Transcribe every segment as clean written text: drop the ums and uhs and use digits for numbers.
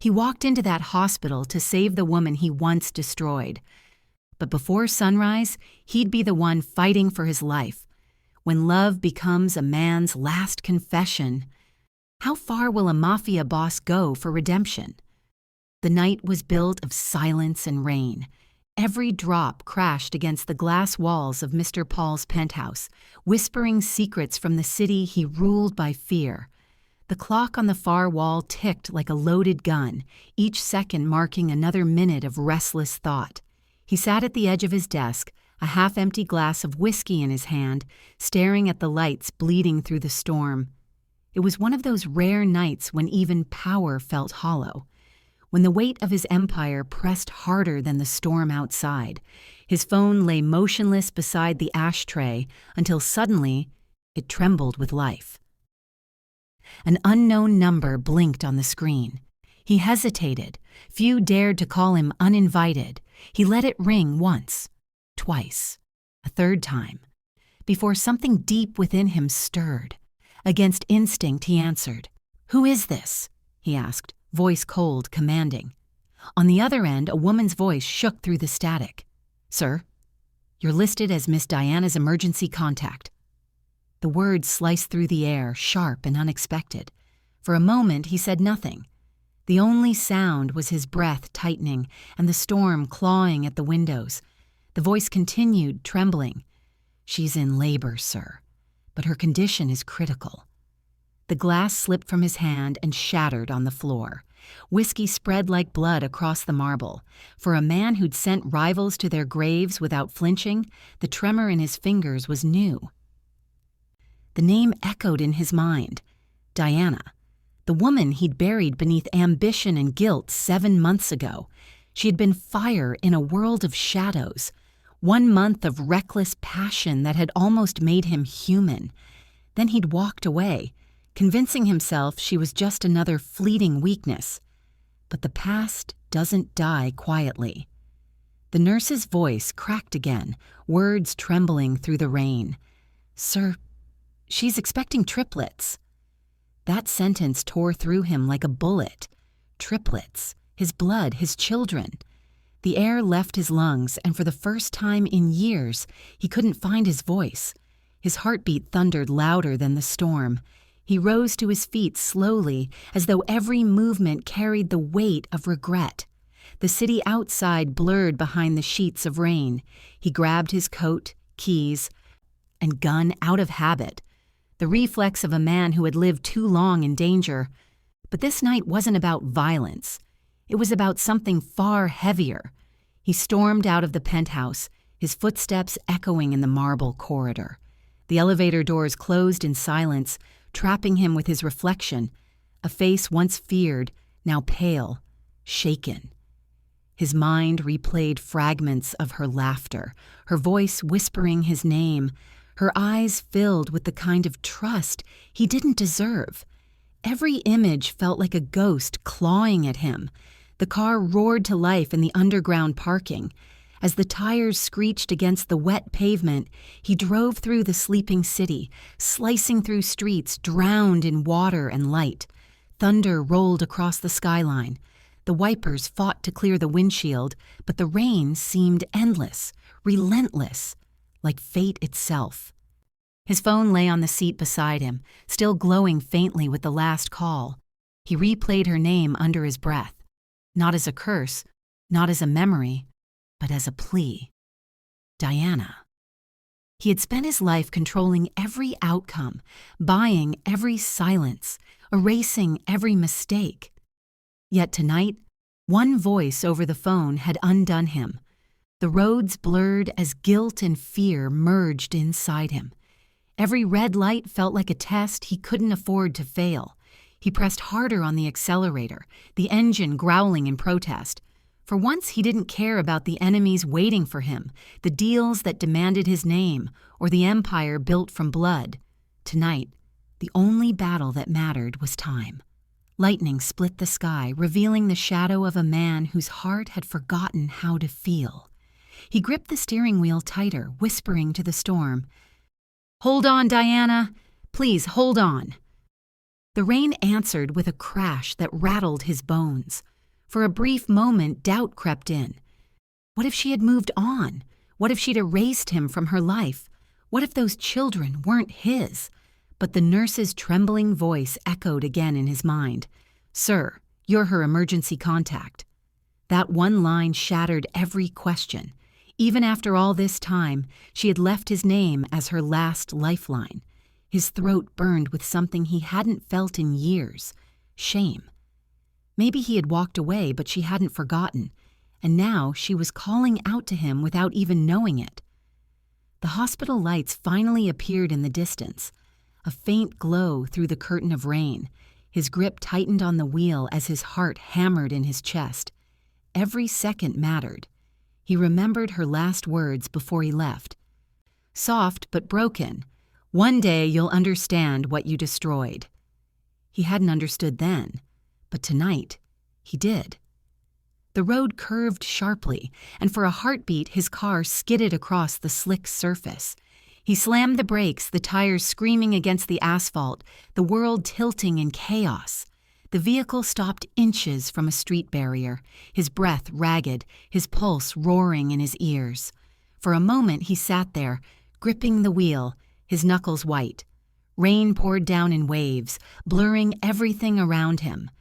He walked into that hospital to save the woman he once destroyed. But before sunrise, he'd be the one fighting for his life. When love becomes a man's last confession, how far will a mafia boss go for redemption? The night was built of silence and rain. Every drop crashed against the glass walls of Mr. Paul's penthouse, whispering secrets from the city he ruled by fear. The clock on the far wall ticked like a loaded gun, each second marking another minute of restless thought. He sat at the edge of his desk, a half-empty glass of whiskey in his hand, staring at the lights bleeding through the storm. It was one of those rare nights when even power felt hollow. When the weight of his empire pressed harder than the storm outside, his phone lay motionless beside the ashtray until suddenly it trembled with life. An unknown number blinked on the screen. He hesitated. Few dared to call him uninvited. He let it ring once, twice, a third time, before something deep within him stirred. Against instinct, he answered. "Who is this?" he asked, voice cold, commanding. On the other end, a woman's voice shook through the static. "Sir, you're listed as Miss Diana's emergency contact." The words sliced through the air, sharp and unexpected. For a moment, he said nothing. The only sound was his breath tightening and the storm clawing at the windows. The voice continued, trembling. "She's in labor, sir, but her condition is critical." The glass slipped from his hand and shattered on the floor. Whiskey spread like blood across the marble. For a man who'd sent rivals to their graves without flinching, the tremor in his fingers was new. The name echoed in his mind. Diana. The woman he'd buried beneath ambition and guilt 7 months ago. She had been fire in a world of shadows. 1 month of reckless passion that had almost made him human. Then he'd walked away, convincing himself she was just another fleeting weakness. But the past doesn't die quietly. The nurse's voice cracked again, words trembling through the rain. "Sir, she's expecting triplets." That sentence tore through him like a bullet. Triplets, his blood, his children. The air left his lungs, and for the first time in years, he couldn't find his voice. His heartbeat thundered louder than the storm. He rose to his feet slowly, as though every movement carried the weight of regret. The city outside blurred behind the sheets of rain. He grabbed his coat, keys, and gun out of habit, the reflex of a man who had lived too long in danger. But this night wasn't about violence. It was about something far heavier. He stormed out of the penthouse, his footsteps echoing in the marble corridor. The elevator doors closed in silence, trapping him with his reflection, a face once feared, now pale, shaken. His mind replayed fragments of her laughter, her voice whispering his name, her eyes filled with the kind of trust he didn't deserve. Every image felt like a ghost clawing at him. The car roared to life in the underground parking. As the tires screeched against the wet pavement, he drove through the sleeping city, slicing through streets drowned in water and light. Thunder rolled across the skyline. The wipers fought to clear the windshield, but the rain seemed endless, relentless, like fate itself. His phone lay on the seat beside him, still glowing faintly with the last call. He replayed her name under his breath, not as a curse, not as a memory, but as a plea. Diana. He had spent his life controlling every outcome, buying every silence, erasing every mistake. Yet tonight, one voice over the phone had undone him. The roads blurred as guilt and fear merged inside him. Every red light felt like a test he couldn't afford to fail. He pressed harder on the accelerator, the engine growling in protest. For once, he didn't care about the enemies waiting for him, the deals that demanded his name, or the empire built from blood. Tonight, the only battle that mattered was time. Lightning split the sky, revealing the shadow of a man whose heart had forgotten how to feel. He gripped the steering wheel tighter, whispering to the storm, "Hold on, Diana. Please, hold on." The rain answered with a crash that rattled his bones. For a brief moment, doubt crept in. What if she had moved on? What if she'd erased him from her life? What if those children weren't his? But the nurse's trembling voice echoed again in his mind. "Sir, you're her emergency contact." That one line shattered every question. Even after all this time, she had left his name as her last lifeline. His throat burned with something he hadn't felt in years: shame. Maybe he had walked away, but she hadn't forgotten, and now she was calling out to him without even knowing it. The hospital lights finally appeared in the distance, a faint glow through the curtain of rain. His grip tightened on the wheel as his heart hammered in his chest. Every second mattered. He remembered her last words before he left. Soft but broken, "One day you'll understand what you destroyed." He hadn't understood then, but tonight he did. The road curved sharply, and for a heartbeat his car skidded across the slick surface. He slammed the brakes, the tires screaming against the asphalt, the world tilting in chaos. The vehicle stopped inches from a street barrier, his breath ragged, his pulse roaring in his ears. For a moment he sat there, gripping the wheel, his knuckles white. Rain poured down in waves, blurring everything around him.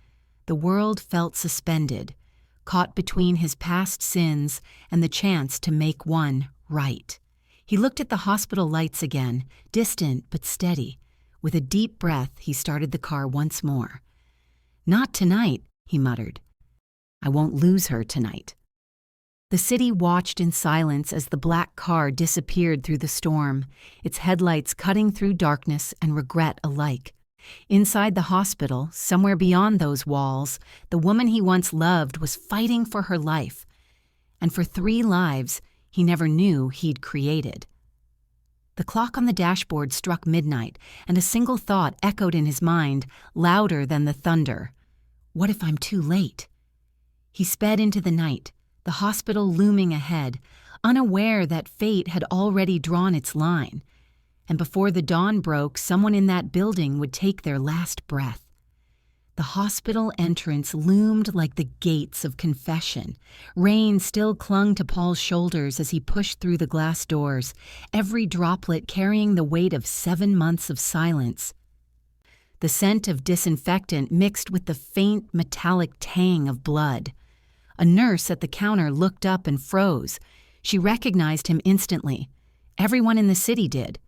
The world felt suspended, caught between his past sins and the chance to make one right. He looked at the hospital lights again, distant but steady. With a deep breath, he started the car once more. "Not tonight," he muttered. "I won't lose her tonight." The city watched in silence as the black car disappeared through the storm, its headlights cutting through darkness and regret alike. Inside the hospital, somewhere beyond those walls, the woman he once loved was fighting for her life, and for 3 lives he never knew he'd created. The clock on the dashboard struck midnight, and a single thought echoed in his mind, louder than the thunder. What if I'm too late? He sped into the night, the hospital looming ahead, unaware that fate had already drawn its line. And before the dawn broke, someone in that building would take their last breath. The hospital entrance loomed like the gates of confession. Rain still clung to Paul's shoulders as he pushed through the glass doors, every droplet carrying the weight of 7 months of silence. The scent of disinfectant mixed with the faint metallic tang of blood. A nurse at the counter looked up and froze. She recognized him instantly. Everyone in the city did.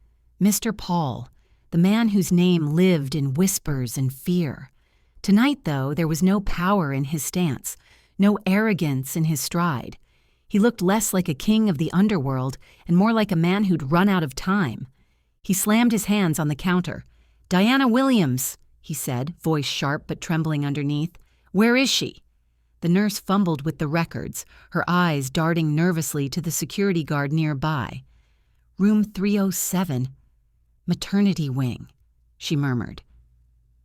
Mr. Paul, the man whose name lived in whispers and fear. Tonight, though, there was no power in his stance, no arrogance in his stride. He looked less like a king of the underworld and more like a man who'd run out of time. He slammed his hands on the counter. "Diana Williams," he said, voice sharp but trembling underneath. "Where is she?" The nurse fumbled with the records, her eyes darting nervously to the security guard nearby. "Room 307. Maternity wing," she murmured.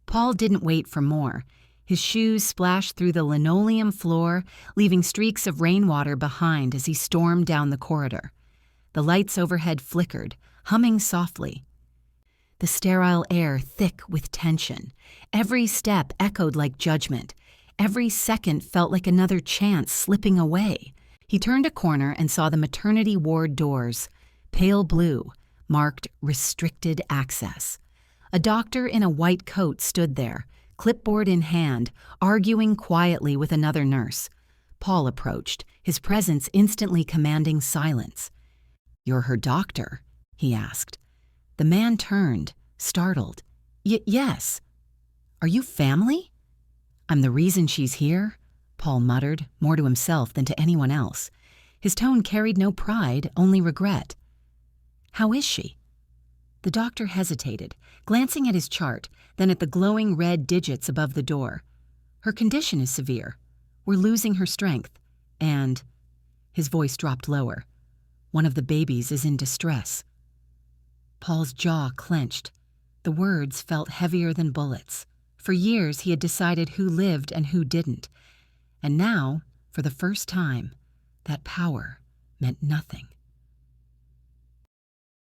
Paul didn't wait for more. His shoes splashed through the linoleum floor, leaving streaks of rainwater behind as he stormed down the corridor. The lights overhead flickered, humming softly. The sterile air thick with tension. Every step echoed like judgment. Every second felt like another chance slipping away. He turned a corner and saw the maternity ward doors, pale blue, marked restricted access. A doctor in a white coat stood there, clipboard in hand, arguing quietly with another nurse. Paul approached, his presence instantly commanding silence. "You're her doctor?" he asked. The man turned, startled. Yes. Are you family?" "I'm the reason she's here," Paul muttered, more to himself than to anyone else. His tone carried no pride, only regret. "How is she?" The doctor hesitated, glancing at his chart, then at the glowing red digits above the door. "Her condition is severe. We're losing her strength. And," his voice dropped lower, "one of the babies is in distress." Paul's jaw clenched. The words felt heavier than bullets. For years he had decided who lived and who didn't. And now, for the first time, that power meant nothing.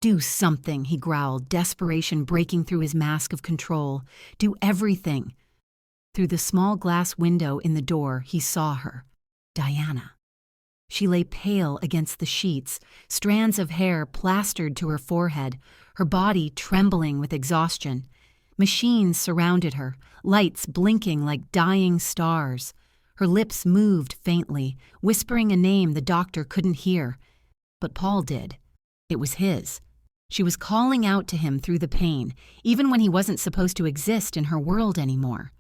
"Do something," he growled, desperation breaking through his mask of control. "Do everything." Through the small glass window in the door, he saw her, Diana. She lay pale against the sheets, strands of hair plastered to her forehead, her body trembling with exhaustion. Machines surrounded her, lights blinking like dying stars. Her lips moved faintly, whispering a name the doctor couldn't hear. But Paul did. It was his. She was calling out to him through the pain, even when he wasn't supposed to exist in her world anymore.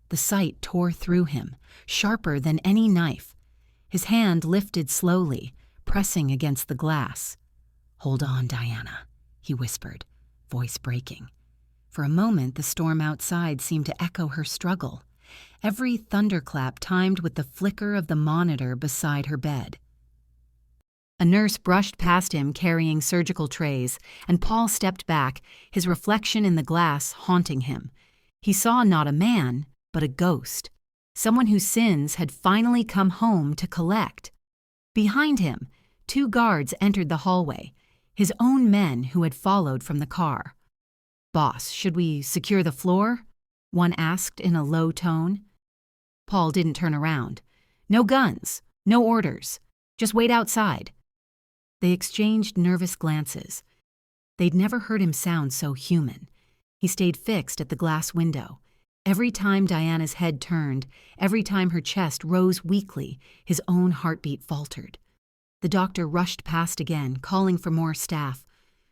The sight tore through him, sharper than any knife. His hand lifted slowly, pressing against the glass. "Hold on, Diana," he whispered, voice breaking. For a moment, the storm outside seemed to echo her struggle, every thunderclap timed with the flicker of the monitor beside her bed. A nurse brushed past him carrying surgical trays, and Paul stepped back, his reflection in the glass haunting him. He saw not a man, but a ghost, someone whose sins had finally come home to collect. Behind him, 2 guards entered the hallway, his own men who had followed from the car. "Boss, should we secure the floor?" one asked in a low tone. Paul didn't turn around. "No guns, no orders. Just wait outside." They exchanged nervous glances. They'd never heard him sound so human. He stayed fixed at the glass window. Every time Diana's head turned, every time her chest rose weakly, his own heartbeat faltered. The doctor rushed past again, calling for more staff.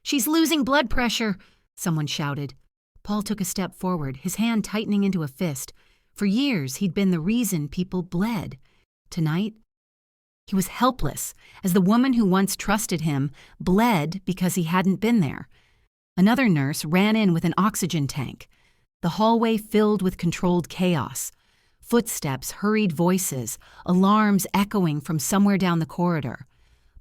"She's losing blood pressure," someone shouted. Paul took a step forward, his hand tightening into a fist. For years, he'd been the reason people bled. Tonight, he was helpless, as the woman who once trusted him bled because he hadn't been there. Another nurse ran in with an oxygen tank. The hallway filled with controlled chaos. Footsteps, hurried voices, alarms echoing from somewhere down the corridor.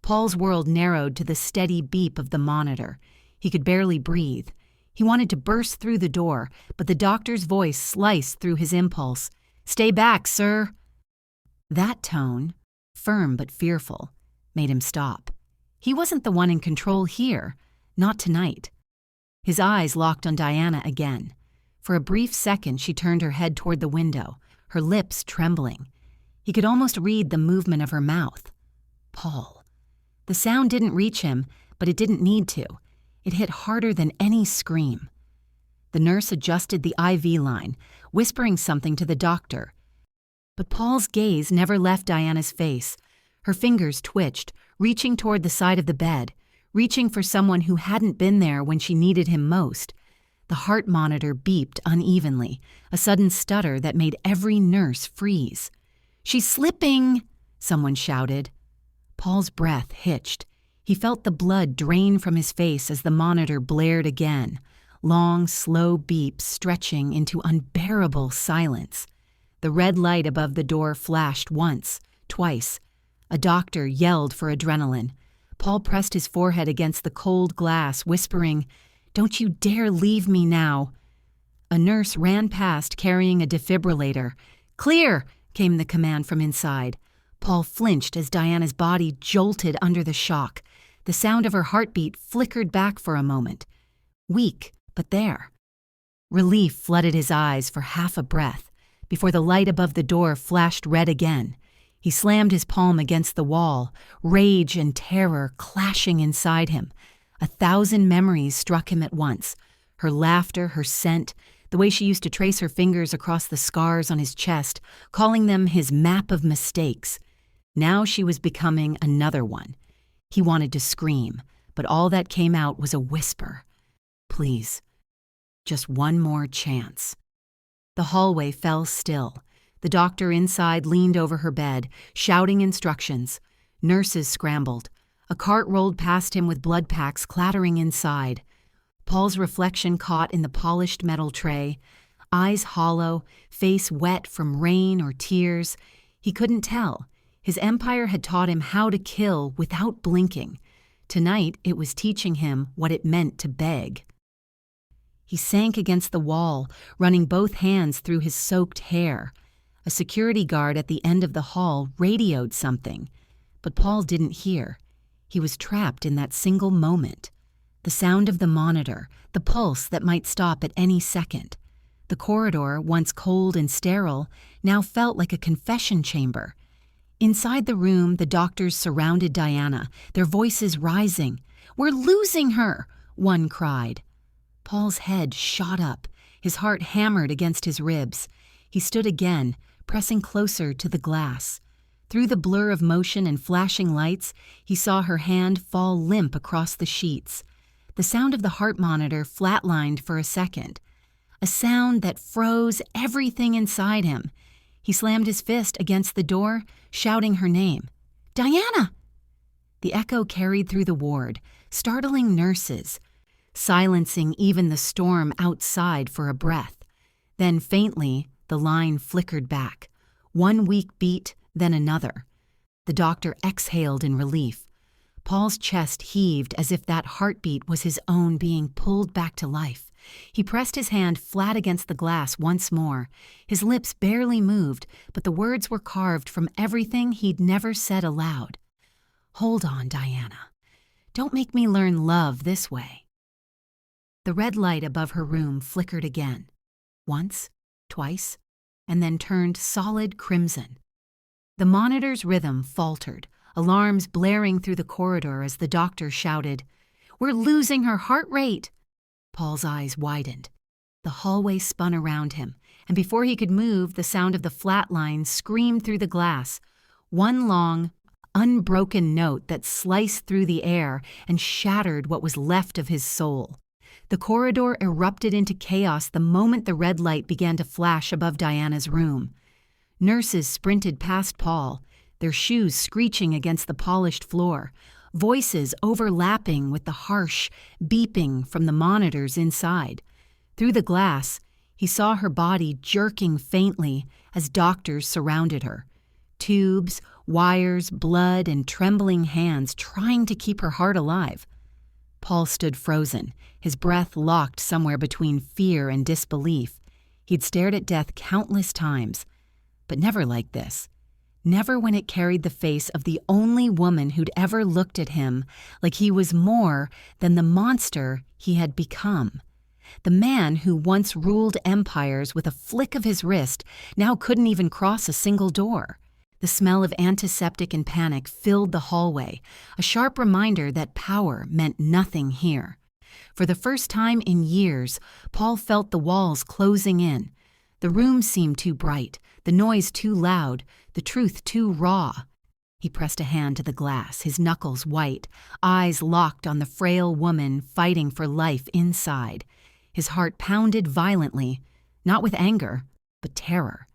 Paul's world narrowed to the steady beep of the monitor. He could barely breathe. He wanted to burst through the door, but the doctor's voice sliced through his impulse. "Stay back, sir." That tone, firm but fearful, made him stop. He wasn't the one in control here, not tonight. His eyes locked on Diana again. For a brief second, she turned her head toward the window, her lips trembling. He could almost read the movement of her mouth. Paul. The sound didn't reach him, but it didn't need to. It hit harder than any scream. The nurse adjusted the IV line, whispering something to the doctor. But Paul's gaze never left Diana's face. Her fingers twitched, reaching toward the side of the bed, reaching for someone who hadn't been there when she needed him most. The heart monitor beeped unevenly, a sudden stutter that made every nurse freeze. "She's slipping!" someone shouted. Paul's breath hitched. He felt the blood drain from his face as the monitor blared again, long, slow beeps stretching into unbearable silence. The red light above the door flashed once, twice. A doctor yelled for adrenaline. Paul pressed his forehead against the cold glass, whispering, "Don't you dare leave me now." A nurse ran past carrying a defibrillator. "Clear!" came the command from inside. Paul flinched as Diana's body jolted under the shock. The sound of her heartbeat flickered back for a moment. Weak, but there. Relief flooded his eyes for half a breath before the light above the door flashed red again. He slammed his palm against the wall, rage and terror clashing inside him. 1,000 memories struck him at once. Her laughter, her scent, the way she used to trace her fingers across the scars on his chest, calling them his map of mistakes. Now she was becoming another one. He wanted to scream, but all that came out was a whisper. "Please, just one more chance." The hallway fell still. The doctor inside leaned over her bed, shouting instructions. Nurses scrambled. A cart rolled past him with blood packs clattering inside. Paul's reflection caught in the polished metal tray. Eyes hollow, face wet from rain or tears. He couldn't tell. His empire had taught him how to kill without blinking. Tonight, it was teaching him what it meant to beg. He sank against the wall, running both hands through his soaked hair. A security guard at the end of the hall radioed something, but Paul didn't hear. He was trapped in that single moment. The sound of the monitor, the pulse that might stop at any second. The corridor, once cold and sterile, now felt like a confession chamber. Inside the room, the doctors surrounded Diana, their voices rising. "We're losing her!" one cried. Paul's head shot up, his heart hammered against his ribs. He stood again, pressing closer to the glass. Through the blur of motion and flashing lights, he saw her hand fall limp across the sheets. The sound of the heart monitor flatlined for a second, a sound that froze everything inside him. He slammed his fist against the door, shouting her name. "Diana!" The echo carried through the ward, startling nurses, silencing even the storm outside for a breath. Then faintly, the line flickered back. One weak beat, then another. The doctor exhaled in relief. Paul's chest heaved as if that heartbeat was his own being pulled back to life. He pressed his hand flat against the glass once more. His lips barely moved, but the words were carved from everything he'd never said aloud. "Hold on, Diana. Don't make me learn love this way." The red light above her room flickered again. Once, twice, and then turned solid crimson. The monitor's rhythm faltered, alarms blaring through the corridor as the doctor shouted, "We're losing her heart rate!" Paul's eyes widened. The hallway spun around him, and before he could move, the sound of the flat line screamed through the glass, one long, unbroken note that sliced through the air and shattered what was left of his soul. The corridor erupted into chaos the moment the red light began to flash above Diana's room. Nurses sprinted past Paul, their shoes screeching against the polished floor, voices overlapping with the harsh beeping from the monitors inside. Through the glass, he saw her body jerking faintly as doctors surrounded her. Tubes, wires, blood, and trembling hands trying to keep her heart alive. Paul stood frozen, his breath locked somewhere between fear and disbelief. He'd stared at death countless times, but never like this. Never when it carried the face of the only woman who'd ever looked at him like he was more than the monster he had become. The man who once ruled empires with a flick of his wrist now couldn't even cross a single door. The smell of antiseptic and panic filled the hallway, a sharp reminder that power meant nothing here. For the first time in years, Paul felt the walls closing in. The room seemed too bright, the noise too loud, the truth too raw. He pressed a hand to the glass, his knuckles white, eyes locked on the frail woman fighting for life inside. His heart pounded violently, not with anger, but terror.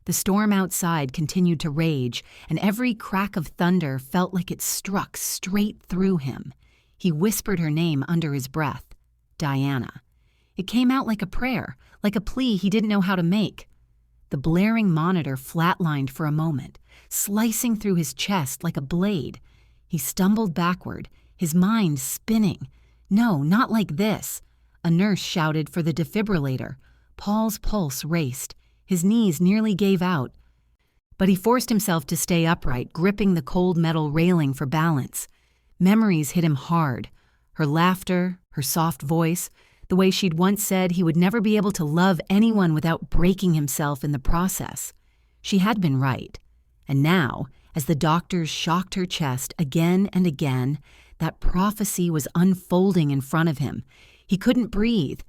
The storm outside continued to rage, and every crack of thunder felt like it struck straight through him. He whispered her name under his breath, Diana. It came out like a prayer, like a plea he didn't know how to make. The blaring monitor flatlined for a moment, slicing through his chest like a blade. He stumbled backward, his mind spinning. No, not like this. A nurse shouted for the defibrillator. Paul's pulse raced. His knees nearly gave out. But he forced himself to stay upright, gripping the cold metal railing for balance. Memories hit him hard. Her laughter, her soft voice, the way she'd once said he would never be able to love anyone without breaking himself in the process. She had been right. And now, as the doctors shocked her chest again and again, that prophecy was unfolding in front of him. He couldn't breathe.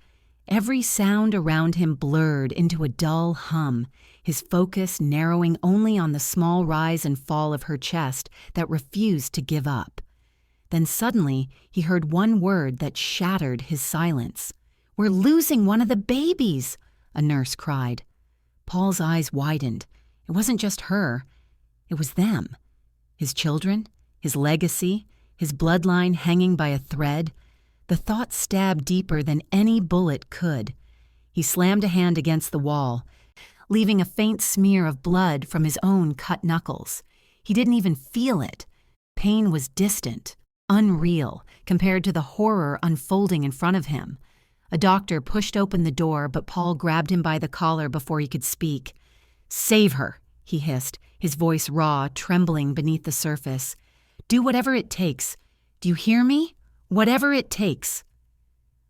Every sound around him blurred into a dull hum, his focus narrowing only on the small rise and fall of her chest that refused to give up. Then suddenly, he heard one word that shattered his silence. "We're losing one of the babies," a nurse cried. Paul's eyes widened. It wasn't just her. It was them. His children, his legacy, his bloodline hanging by a thread. The thought stabbed deeper than any bullet could. He slammed a hand against the wall, leaving a faint smear of blood from his own cut knuckles. He didn't even feel it. Pain was distant, unreal, compared to the horror unfolding in front of him. A doctor pushed open the door, but Paul grabbed him by the collar before he could speak. "Save her," he hissed, his voice raw, trembling beneath the surface. "Do whatever it takes. Do you hear me? Whatever it takes."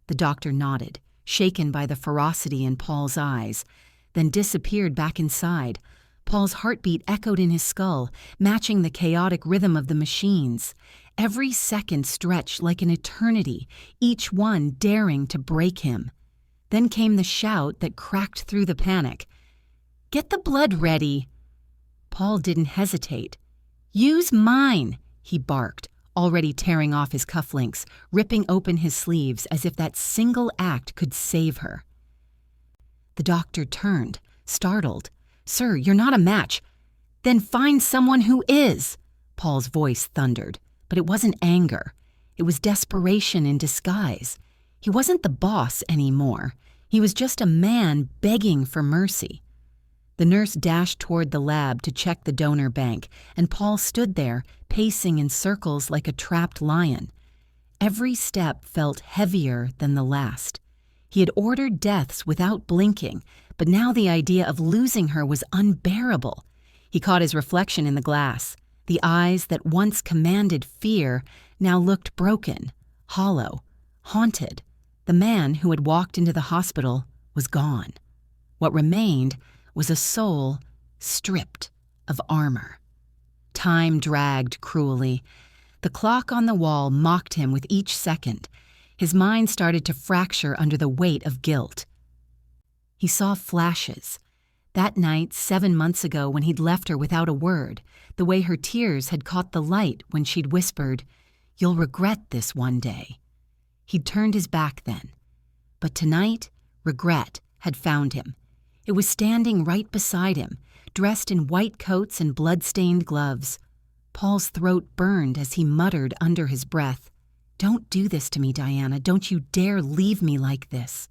The doctor nodded, shaken by the ferocity in Paul's eyes, then disappeared back inside. Paul's heartbeat echoed in his skull, matching the chaotic rhythm of the machines. Every second stretched like an eternity, each one daring to break him. Then came the shout that cracked through the panic. "Get the blood ready!" Paul didn't hesitate. "Use mine," he barked, already tearing off his cufflinks, ripping open his sleeves as if that single act could save her. The doctor turned, startled. "Sir, you're not a match." "Then find someone who is," Paul's voice thundered. But it wasn't anger. It was desperation in disguise. He wasn't the boss anymore. He was just a man begging for mercy. The nurse dashed toward the lab to check the donor bank, and Paul stood there, pacing in circles like a trapped lion. Every step felt heavier than the last. He had ordered deaths without blinking, but now the idea of losing her was unbearable. He caught his reflection in the glass. The eyes that once commanded fear now looked broken, hollow, haunted. The man who had walked into the hospital was gone. What remained was a soul stripped of armor. Time dragged cruelly. The clock on the wall mocked him with each second. His mind started to fracture under the weight of guilt. He saw flashes. That night, 7 months ago, when he'd left her without a word, the way her tears had caught the light when she'd whispered, "You'll regret this one day." He'd turned his back then. But tonight, regret had found him. It was standing right beside him, dressed in white coats and blood-stained gloves. Paul's throat burned as he muttered under his breath, "Don't do this to me, Diana. Don't you dare leave me like this."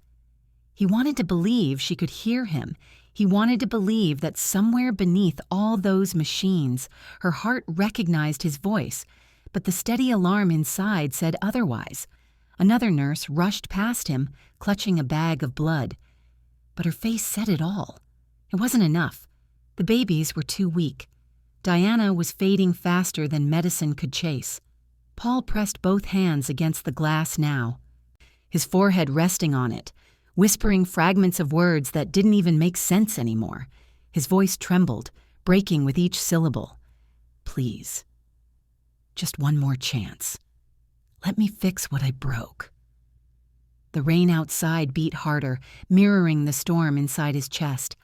He wanted to believe she could hear him. He wanted to believe that somewhere beneath all those machines, her heart recognized his voice, but the steady alarm inside said otherwise. Another nurse rushed past him, clutching a bag of blood. But her face said it all. It wasn't enough. The babies were too weak. Diana was fading faster than medicine could chase. Paul pressed both hands against the glass now, his forehead resting on it, whispering fragments of words that didn't even make sense anymore. His voice trembled, breaking with each syllable. "Please, just one more chance. Let me fix what I broke." The rain outside beat harder, mirroring the storm inside his chest.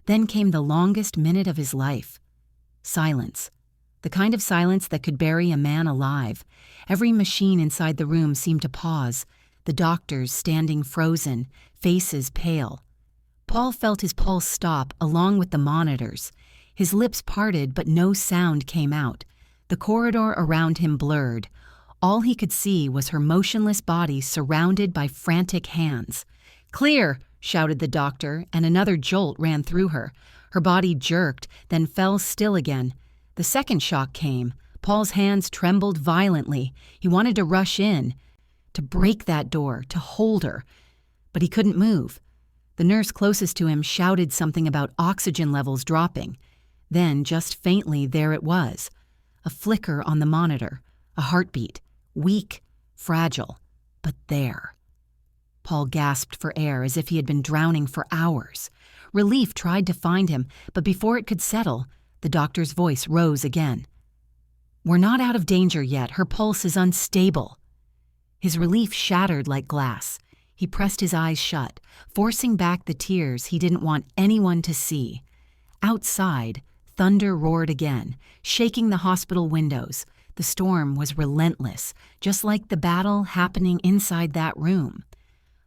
Then came the longest minute of his life. Silence. The kind of silence that could bury a man alive. Every machine inside the room seemed to pause, the doctors standing frozen, faces pale. Paul felt his pulse stop along with the monitors. His lips parted, but no sound came out. The corridor around him blurred. All he could see was her motionless body surrounded by frantic hands. "Clear!" shouted the doctor, and another jolt ran through her. Her body jerked, then fell still again. The second shock came. Paul's hands trembled violently. He wanted to rush in, to break that door, to hold her. But he couldn't move. The nurse closest to him shouted something about oxygen levels dropping. Then, just faintly, there it was. A flicker on the monitor, a heartbeat. Weak, fragile, but there. Paul gasped for air as if he had been drowning for hours. Relief tried to find him, but before it could settle, the doctor's voice rose again. "We're not out of danger yet. Her pulse is unstable." His relief shattered like glass. He pressed his eyes shut, forcing back the tears he didn't want anyone to see. Outside, thunder roared again, shaking the hospital windows. The storm was relentless, just like the battle happening inside that room.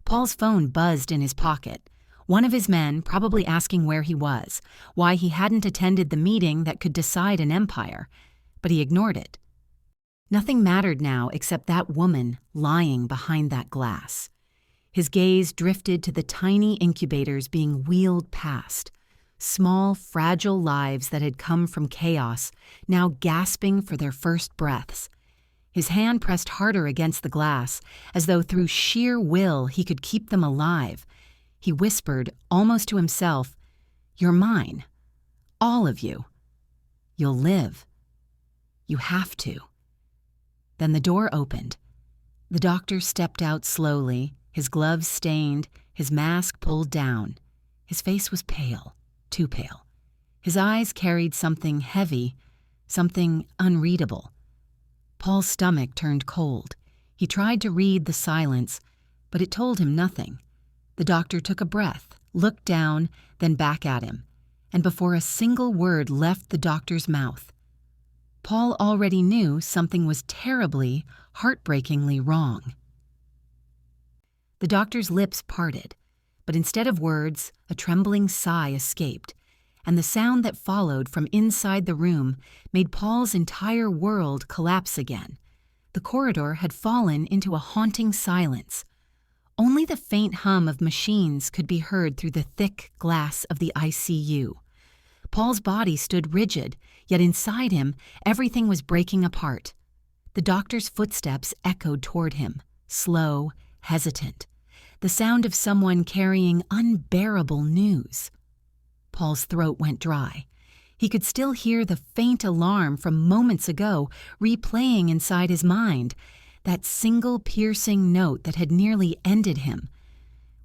Paul's phone buzzed in his pocket. One of his men, probably asking where he was, why he hadn't attended the meeting that could decide an empire, but he ignored it. Nothing mattered now except that woman lying behind that glass. His gaze drifted to the tiny incubators being wheeled past. Small, fragile lives that had come from chaos, now gasping for their first breaths. His hand pressed harder against the glass, as though through sheer will he could keep them alive. He whispered, almost to himself, "You're mine. All of you. You'll live. You have to." Then the door opened. The doctor stepped out slowly, his gloves stained, his mask pulled down. His face was pale, too pale. His eyes carried something heavy, something unreadable. Paul's stomach turned cold. He tried to read the silence, but it told him nothing. The doctor took a breath, looked down, then back at him, and before a single word left the doctor's mouth, Paul already knew something was terribly, heartbreakingly wrong. The doctor's lips parted, but instead of words, a trembling sigh escaped, and the sound that followed from inside the room made Paul's entire world collapse again. The corridor had fallen into a haunting silence. Only the faint hum of machines could be heard through the thick glass of the ICU. Paul's body stood rigid, yet inside him, everything was breaking apart. The doctor's footsteps echoed toward him, slow, hesitant, the sound of someone carrying unbearable news. Paul's throat went dry. He could still hear the faint alarm from moments ago replaying inside his mind, that single piercing note that had nearly ended him.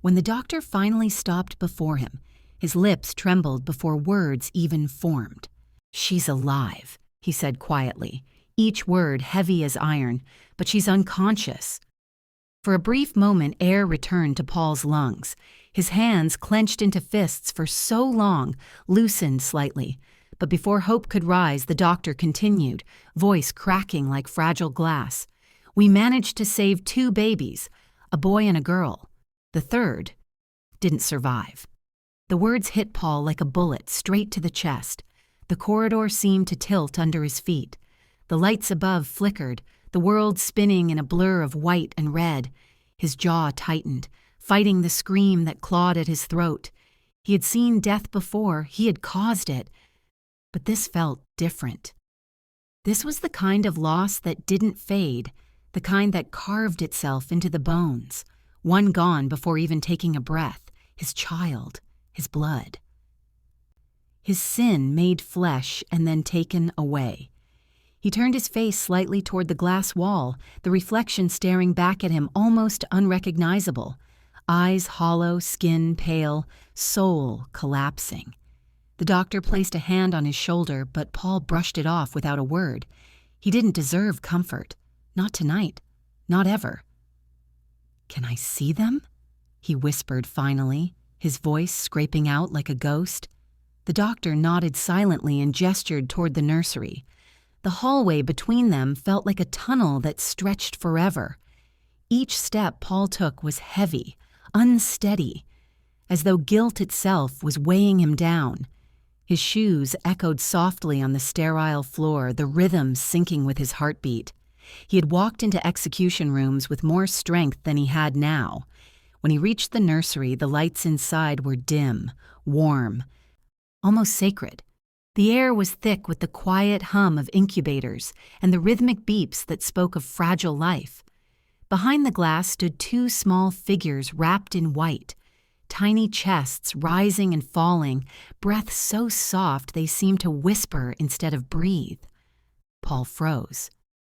When the doctor finally stopped before him, his lips trembled before words even formed. "She's alive," he said quietly, each word heavy as iron, "but she's unconscious." For a brief moment, air returned to Paul's lungs. His hands, clenched into fists for so long, loosened slightly. But before hope could rise, the doctor continued, voice cracking like fragile glass. "We managed to save 2 babies, a boy and a girl. The third didn't survive." The words hit Paul like a bullet straight to the chest. The corridor seemed to tilt under his feet. The lights above flickered, the world spinning in a blur of white and red. His jaw tightened, fighting the scream that clawed at his throat. He had seen death before, he had caused it. But this felt different. This was the kind of loss that didn't fade, the kind that carved itself into the bones. One gone before even taking a breath, his child, his blood. His sin made flesh and then taken away. He turned his face slightly toward the glass wall, the reflection staring back at him almost unrecognizable. Eyes hollow, skin pale, soul collapsing. The doctor placed a hand on his shoulder, but Paul brushed it off without a word. He didn't deserve comfort. Not tonight. Not ever. "Can I see them?" he whispered finally, his voice scraping out like a ghost. The doctor nodded silently and gestured toward the nursery. The hallway between them felt like a tunnel that stretched forever. Each step Paul took was heavy, unsteady, as though guilt itself was weighing him down. His shoes echoed softly on the sterile floor, the rhythm syncing with his heartbeat. He had walked into execution rooms with more strength than he had now. When he reached the nursery, the lights inside were dim, warm, almost sacred. The air was thick with the quiet hum of incubators and the rhythmic beeps that spoke of fragile life. Behind the glass stood 2 small figures wrapped in white, tiny chests rising and falling, breath so soft they seemed to whisper instead of breathe. Paul froze.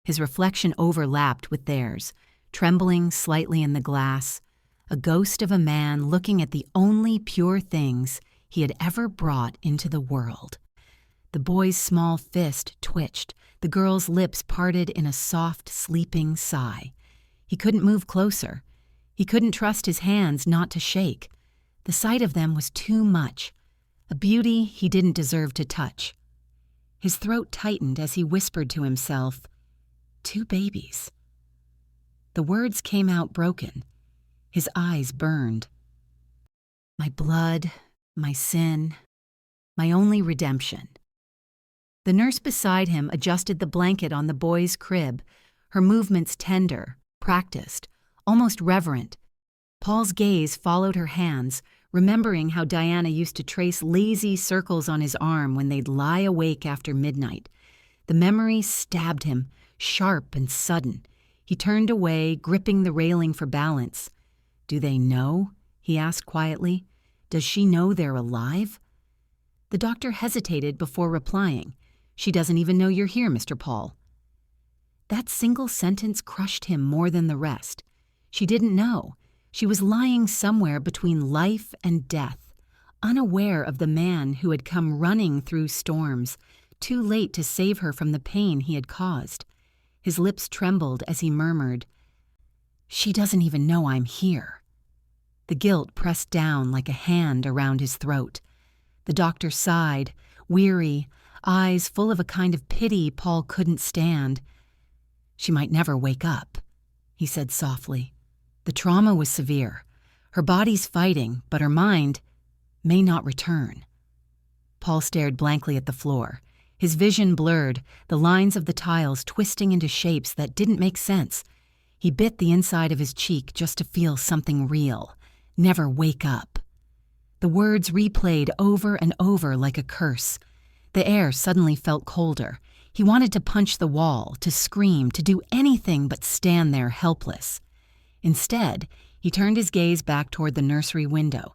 His reflection overlapped with theirs, trembling slightly in the glass, a ghost of a man looking at the only pure things he had ever brought into the world. The boy's small fist twitched, the girl's lips parted in a soft, sleeping sigh. He couldn't move closer. He couldn't trust his hands not to shake. The sight of them was too much, a beauty he didn't deserve to touch. His throat tightened as he whispered to himself, 2 babies. The words came out broken. His eyes burned. My blood, my sin, my only redemption. The nurse beside him adjusted the blanket on the boy's crib, her movements tender, practiced, almost reverent. Paul's gaze followed her hands, remembering how Diana used to trace lazy circles on his arm when they'd lie awake after midnight. The memory stabbed him, sharp and sudden. He turned away, gripping the railing for balance. "Do they know?" he asked quietly. "Does she know they're alive?" The doctor hesitated before replying. "She doesn't even know you're here, Mr. Paul." That single sentence crushed him more than the rest. She didn't know. She was lying somewhere between life and death, unaware of the man who had come running through storms, too late to save her from the pain he had caused. His lips trembled as he murmured, "She doesn't even know I'm here." The guilt pressed down like a hand around his throat. The doctor sighed, weary, eyes full of a kind of pity Paul couldn't stand. "She might never wake up," he said softly. "The trauma was severe. Her body's fighting, but her mind may not return." Paul stared blankly at the floor. His vision blurred, the lines of the tiles twisting into shapes that didn't make sense. He bit the inside of his cheek just to feel something real. Never wake up. The words replayed over and over like a curse. The air suddenly felt colder. He wanted to punch the wall, to scream, to do anything but stand there helpless. Instead, he turned his gaze back toward the nursery window.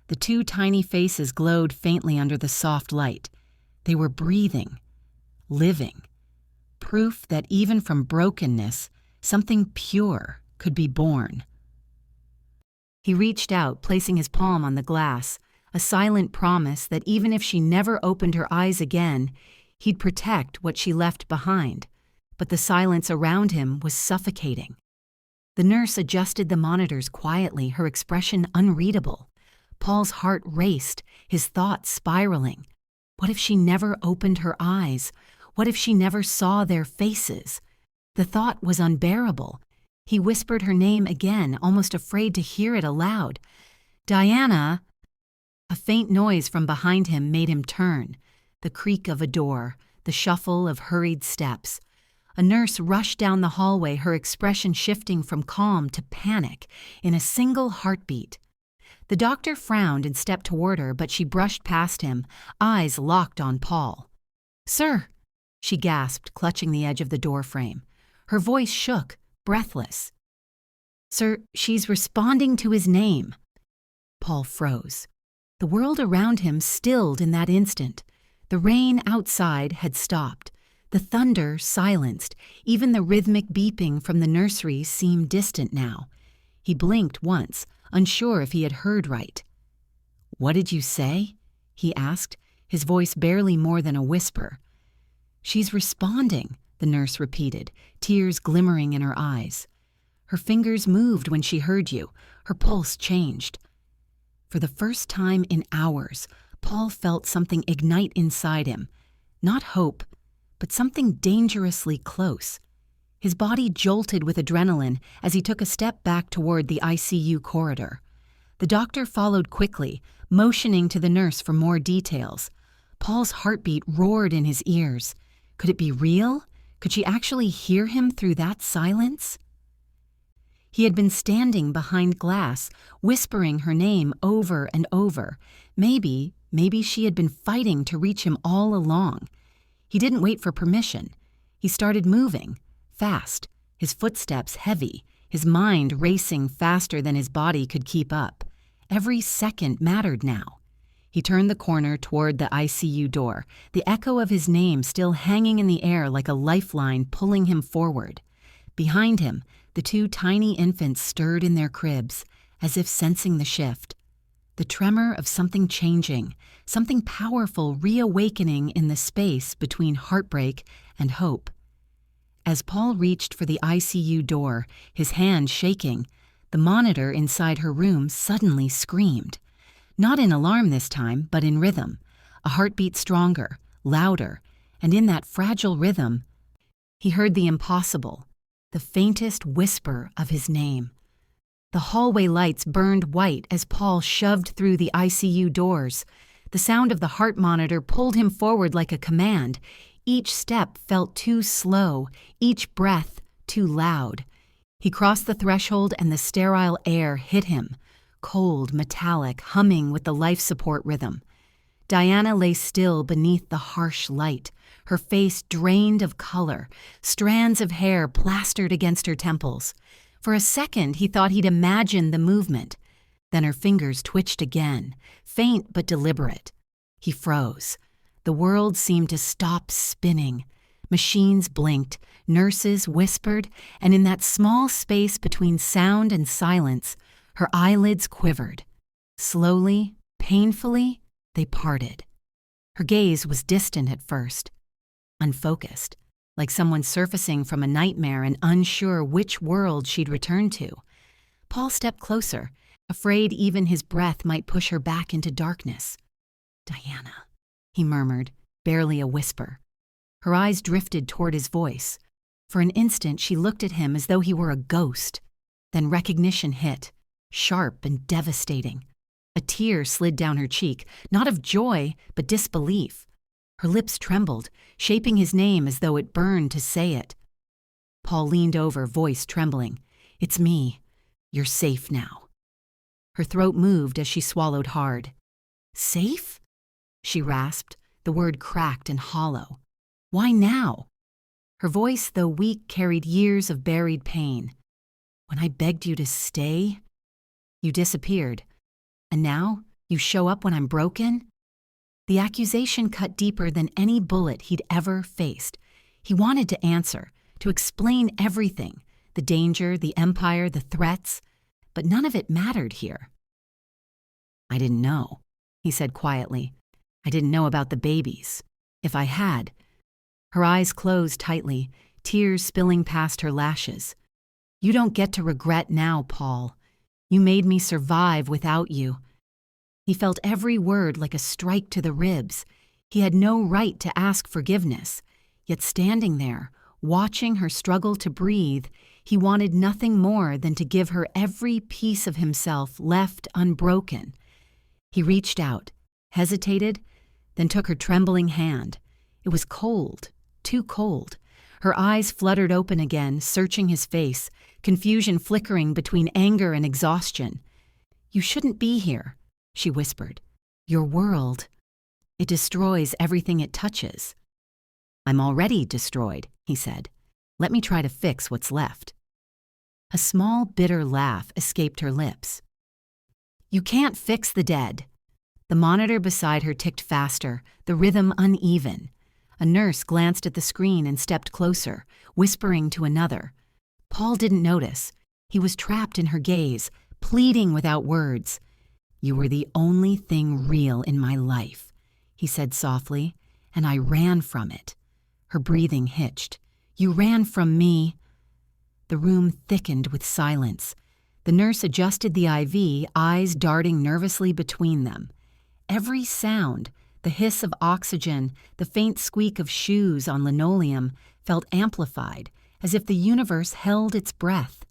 The two tiny faces glowed faintly under the soft light. They were breathing, living. Proof that even from brokenness, something pure could be born. He reached out, placing his palm on the glass, a silent promise that even if she never opened her eyes again, he'd protect what she left behind. But the silence around him was suffocating. The nurse adjusted the monitors quietly, her expression unreadable. Paul's heart raced, his thoughts spiraling. What if she never opened her eyes? What if she never saw their faces? The thought was unbearable. He whispered her name again, almost afraid to hear it aloud. "Diana!" A faint noise from behind him made him turn. The creak of a door, the shuffle of hurried steps. A nurse rushed down the hallway, her expression shifting from calm to panic in a single heartbeat. The doctor frowned and stepped toward her, but she brushed past him, eyes locked on Paul. "Sir!" she gasped, clutching the edge of the doorframe. Her voice shook, breathless. "Sir, she's responding to his name." Paul froze. The world around him stilled in that instant. The rain outside had stopped. The thunder silenced. Even the rhythmic beeping from the nursery seemed distant now. He blinked once, unsure if he had heard right. "What did you say?" he asked, his voice barely more than a whisper. "She's responding," the nurse repeated, tears glimmering in her eyes. "Her fingers moved when she heard you. Her pulse changed." For the first time in hours, Paul felt something ignite inside him. Not hope, but something dangerously close. His body jolted with adrenaline as he took a step back toward the ICU corridor. The doctor followed quickly, motioning to the nurse for more details. Paul's heartbeat roared in his ears. Could it be real? Could she actually hear him through that silence? He had been standing behind glass, whispering her name over and over. Maybe she had been fighting to reach him all along. He didn't wait for permission. He started moving, fast, his footsteps heavy, his mind racing faster than his body could keep up. Every second mattered now. He turned the corner toward the ICU door, the echo of his name still hanging in the air like a lifeline pulling him forward. Behind him, the two tiny infants stirred in their cribs, as if sensing the shift. The tremor of something changing, something powerful reawakening in the space between heartbreak and hope. As Paul reached for the ICU door, his hand shaking, the monitor inside her room suddenly screamed. Not in alarm this time, but in rhythm. A heartbeat stronger, louder, and in that fragile rhythm, he heard the impossible, the faintest whisper of his name. The hallway lights burned white as Paul shoved through the ICU doors. The sound of the heart monitor pulled him forward like a command. Each step felt too slow, each breath too loud. He crossed the threshold and the sterile air hit him, cold, metallic, humming with the life support rhythm. Diana lay still beneath the harsh light, her face drained of color, strands of hair plastered against her temples. For a second, he thought he'd imagined the movement. Then her fingers twitched again, faint but deliberate. He froze. The world seemed to stop spinning. Machines blinked, nurses whispered, and in that small space between sound and silence, Her eyelids quivered. Slowly, painfully, they parted. Her gaze was distant at first, unfocused, like someone surfacing from a nightmare and unsure which world she'd return to. Paul stepped closer, afraid even his breath might push her back into darkness. "Diana," he murmured, barely a whisper. Her eyes drifted toward his voice. For an instant, she looked at him as though he were a ghost. Then recognition hit, sharp and devastating. A tear slid down her cheek, not of joy, but disbelief. Her lips trembled, shaping his name as though it burned to say it. Paul leaned over, voice trembling. "It's me. You're safe now." Her throat moved as she swallowed hard. "Safe?" she rasped, the word cracked and hollow. "Why now?" Her voice, though weak, carried years of buried pain. "When I begged you to stay, you disappeared. And now you show up when I'm broken?" The accusation cut deeper than any bullet he'd ever faced. He wanted to answer, to explain everything, the danger, the empire, the threats, but none of it mattered here. "I didn't know," he said quietly. "I didn't know about the babies. If I had—" Her eyes closed tightly, tears spilling past her lashes. "You don't get to regret now, Paul. You made me survive without you." He felt every word like a strike to the ribs. He had no right to ask forgiveness. Yet standing there, watching her struggle to breathe, he wanted nothing more than to give her every piece of himself left unbroken. He reached out, hesitated, then took her trembling hand. It was cold, too cold. Her eyes fluttered open again, searching his face, confusion flickering between anger and exhaustion. "You shouldn't be here," she whispered. "Your world, it destroys everything it touches." "I'm already destroyed," he said. "Let me try to fix what's left." A small, bitter laugh escaped her lips. "You can't fix the dead." The monitor beside her ticked faster, the rhythm uneven. A nurse glanced at the screen and stepped closer, whispering to another. Paul didn't notice. He was trapped in her gaze, pleading without words. "You were the only thing real in my life," he said softly, "and I ran from it." Her breathing hitched. "You ran from me." The room thickened with silence. The nurse adjusted the IV, eyes darting nervously between them. Every sound, the hiss of oxygen, the faint squeak of shoes on linoleum, felt amplified, as if the universe held its breath.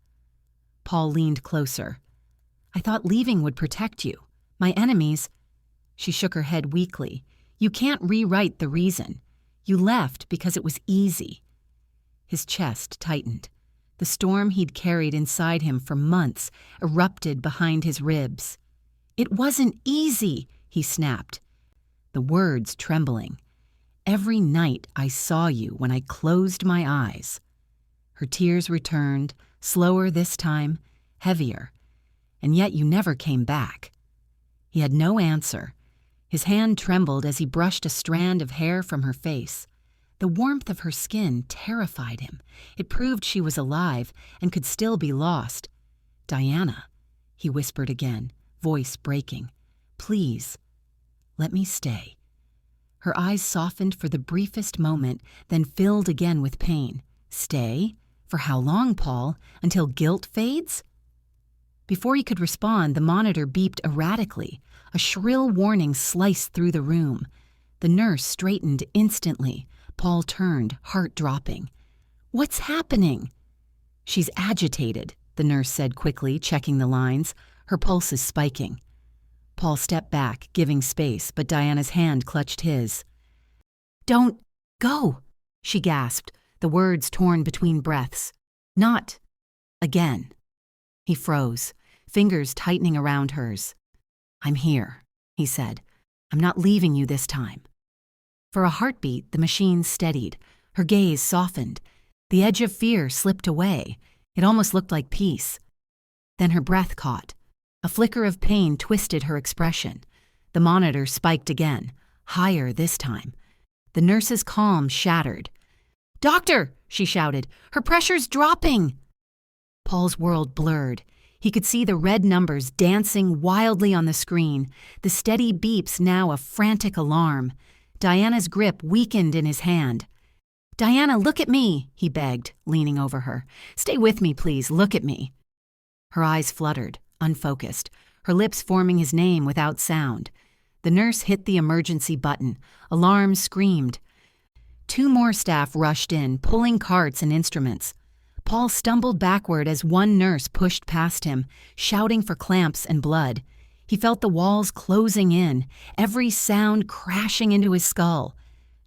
Paul leaned closer. "I thought leaving would protect you. My enemies—" She shook her head weakly. "You can't rewrite the reason. You left because it was easy." His chest tightened. The storm he'd carried inside him for months erupted behind his ribs. "It wasn't easy," he snapped, the words trembling. "Every night I saw you when I closed my eyes." Her tears returned, slower this time, heavier. "And yet you never came back." He had no answer. His hand trembled as he brushed a strand of hair from her face. The warmth of her skin terrified him. It proved she was alive and could still be lost. "Diana," he whispered again, voice breaking. "Please, let me stay." Her eyes softened for the briefest moment, then filled again with pain. "Stay? For how long, Paul? Until guilt fades?" Before he could respond, the monitor beeped erratically. A shrill warning sliced through the room. The nurse straightened instantly. Paul turned, heart dropping. "What's happening?" "She's agitated," the nurse said quickly, checking the lines. "Her pulse is spiking." Paul stepped back, giving space, but Diana's hand clutched his. "Don't go," she gasped, the words torn between breaths. "Not again." He froze, fingers tightening around hers. "I'm here," he said. "I'm not leaving you this time." For a heartbeat, the machine steadied. Her gaze softened. The edge of fear slipped away. It almost looked like peace. Then her breath caught. A flicker of pain twisted her expression. The monitor spiked again, higher this time. The nurse's calm shattered. "Doctor!" she shouted. "Her pressure's dropping!" Paul's world blurred. He could see the red numbers dancing wildly on the screen, the steady beeps now a frantic alarm. Diana's grip weakened in his hand. "Diana, look at me," he begged, leaning over her. "Stay with me, please. Look at me." Her eyes fluttered, unfocused, her lips forming his name without sound. The nurse hit the emergency button. Alarms screamed. 2 more staff rushed in, pulling carts and instruments. Paul stumbled backward as one nurse pushed past him, shouting for clamps and blood. He felt the walls closing in, every sound crashing into his skull.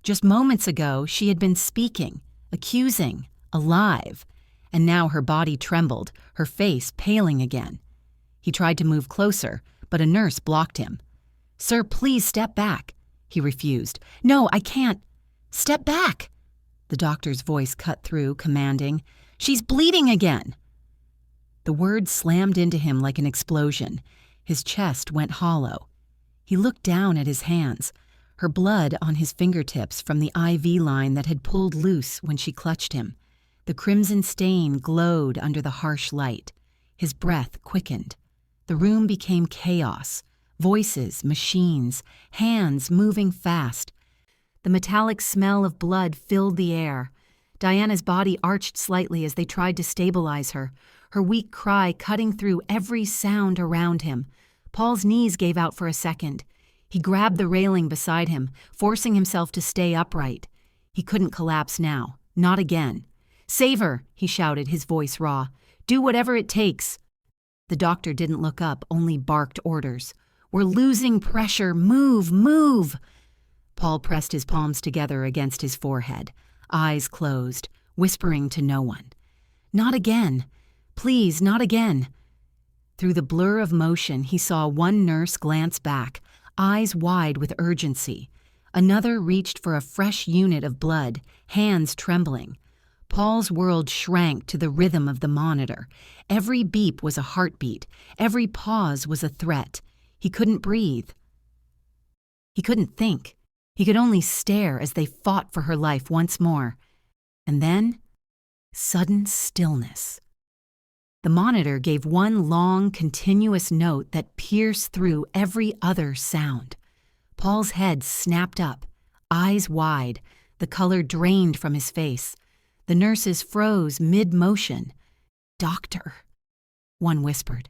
Just moments ago, she had been speaking, accusing, alive, and now her body trembled, her face paling again. He tried to move closer, but a nurse blocked him. "Sir, please step back." He refused. "No, I can't." "Step back!" The doctor's voice cut through, commanding, "She's bleeding again!" The words slammed into him like an explosion. His chest went hollow. He looked down at his hands, her blood on his fingertips from the IV line that had pulled loose when she clutched him. The crimson stain glowed under the harsh light. His breath quickened. The room became chaos. Voices, machines, hands moving fast. The metallic smell of blood filled the air. Diana's body arched slightly as they tried to stabilize her, her weak cry cutting through every sound around him. Paul's knees gave out for a second. He grabbed the railing beside him, forcing himself to stay upright. He couldn't collapse now. Not again. "Save her," he shouted, his voice raw. "Do whatever it takes." The doctor didn't look up, only barked orders. "We're losing pressure. Move, move!" Paul pressed his palms together against his forehead, eyes closed, whispering to no one. "Not again. Please, not again." Through the blur of motion, he saw one nurse glance back, eyes wide with urgency. Another reached for a fresh unit of blood, hands trembling. Paul's world shrank to the rhythm of the monitor. Every beep was a heartbeat. Every pause was a threat. He couldn't breathe. He couldn't think. He could only stare as they fought for her life once more. And then, sudden stillness. The monitor gave one long, continuous note that pierced through every other sound. Paul's head snapped up, eyes wide, the color drained from his face. The nurses froze mid-motion. "Doctor," one whispered.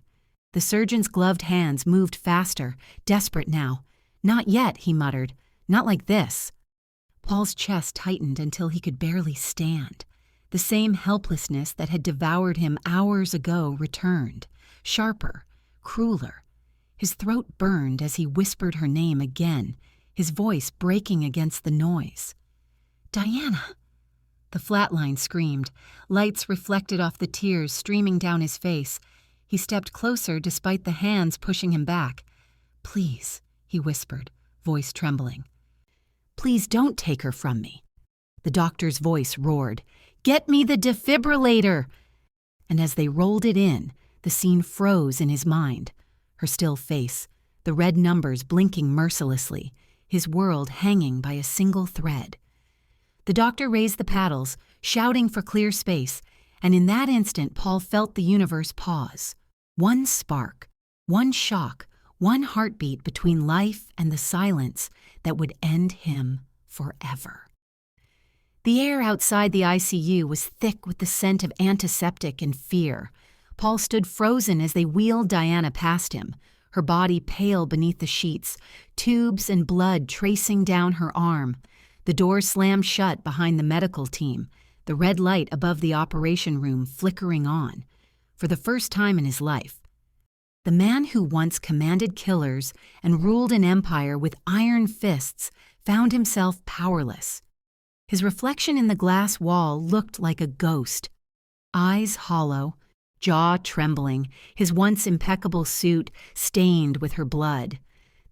The surgeon's gloved hands moved faster, desperate now. "Not yet," he muttered. "Not like this." Paul's chest tightened until he could barely stand. The same helplessness that had devoured him hours ago returned, sharper, crueler. His throat burned as he whispered her name again, his voice breaking against the noise. "Diana!" The flatline screamed. Lights reflected off the tears streaming down his face. He stepped closer despite the hands pushing him back. "Please," he whispered, voice trembling. "Please don't take her from me." The doctor's voice roared, "Get me the defibrillator!" And as they rolled it in, the scene froze in his mind. Her still face, the red numbers blinking mercilessly, his world hanging by a single thread. The doctor raised the paddles, shouting for clear space, and in that instant Paul felt the universe pause. One spark, one shock, one heartbeat between life and the silence that would end him forever. The air outside the ICU was thick with the scent of antiseptic and fear. Paul stood frozen as they wheeled Diana past him, her body pale beneath the sheets, tubes and blood tracing down her arm. The door slammed shut behind the medical team, the red light above the operation room flickering on. For the first time in his life, the man who once commanded killers and ruled an empire with iron fists found himself powerless. His reflection in the glass wall looked like a ghost. Eyes hollow, jaw trembling, his once impeccable suit stained with her blood.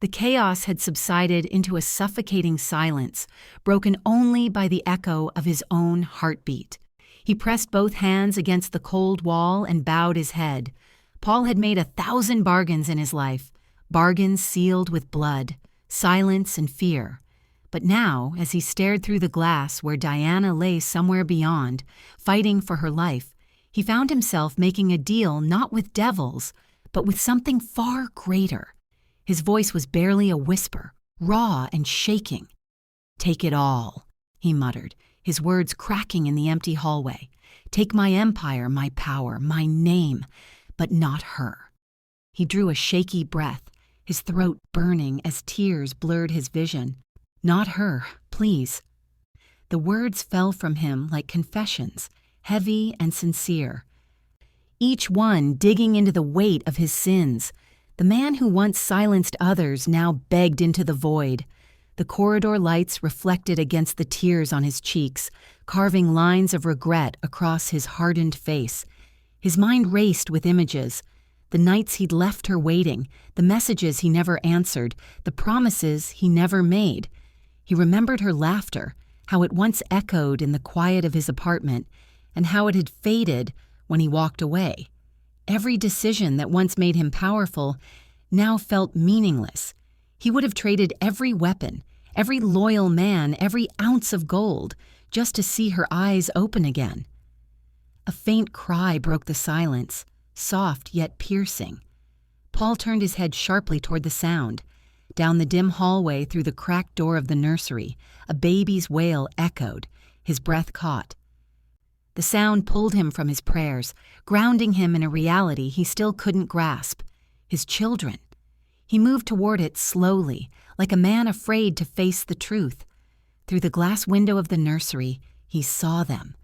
The chaos had subsided into a suffocating silence, broken only by the echo of his own heartbeat. He pressed both hands against the cold wall and bowed his head. Paul had made 1,000 bargains in his life, bargains sealed with blood, silence, and fear. But now, as he stared through the glass where Diana lay somewhere beyond, fighting for her life, He found himself making a deal not with devils, but with something far greater. His voice was barely a whisper, raw and shaking. "Take it all," he muttered, his words cracking in the empty hallway. "Take my empire, my power, my name, but not her." He drew a shaky breath, his throat burning as tears blurred his vision. "Not her, please." The words fell from him like confessions, heavy and sincere. Each one digging into the weight of his sins. The man who once silenced others now begged into the void. The corridor lights reflected against the tears on his cheeks, carving lines of regret across his hardened face. His mind raced with images. The nights he'd left her waiting, the messages he never answered, the promises he never made. He remembered her laughter, how it once echoed in the quiet of his apartment, and how it had faded when he walked away. Every decision that once made him powerful now felt meaningless. He would have traded every weapon, every loyal man, every ounce of gold, just to see her eyes open again. A faint cry broke the silence, soft yet piercing. Paul turned his head sharply toward the sound. Down the dim hallway through the cracked door of the nursery, a baby's wail echoed, his breath caught. The sound pulled him from his prayers, grounding him in a reality he still couldn't grasp. His children. He moved toward it slowly, like a man afraid to face the truth. Through the glass window of the nursery, he saw them.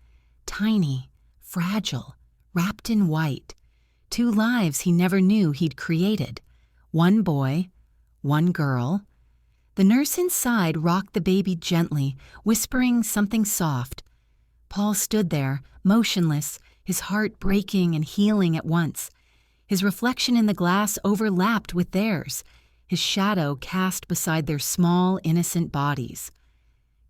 Tiny, fragile, wrapped in white. 2 lives he never knew he'd created. 1 boy, 1 girl. The nurse inside rocked the baby gently, whispering something soft. Paul stood there, motionless, his heart breaking and healing at once. His reflection in the glass overlapped with theirs, his shadow cast beside their small, innocent bodies.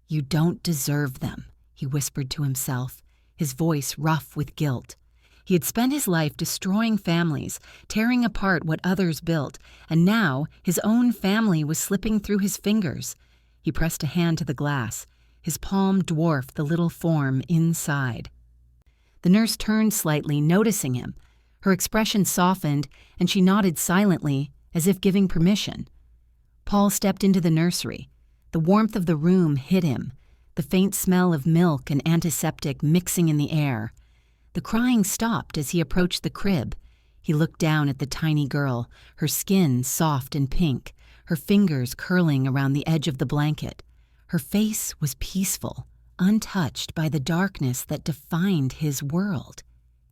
"You don't deserve them," he whispered to himself, his voice rough with guilt. He had spent his life destroying families, tearing apart what others built, and now his own family was slipping through his fingers. He pressed a hand to the glass. His palm dwarfed the little form inside. The nurse turned slightly, noticing him. Her expression softened, and she nodded silently, as if giving permission. Paul stepped into the nursery. The warmth of the room hit him, the faint smell of milk and antiseptic mixing in the air. The crying stopped as he approached the crib. He looked down at the tiny girl, her skin soft and pink, her fingers curling around the edge of the blanket. Her face was peaceful, untouched by the darkness that defined his world.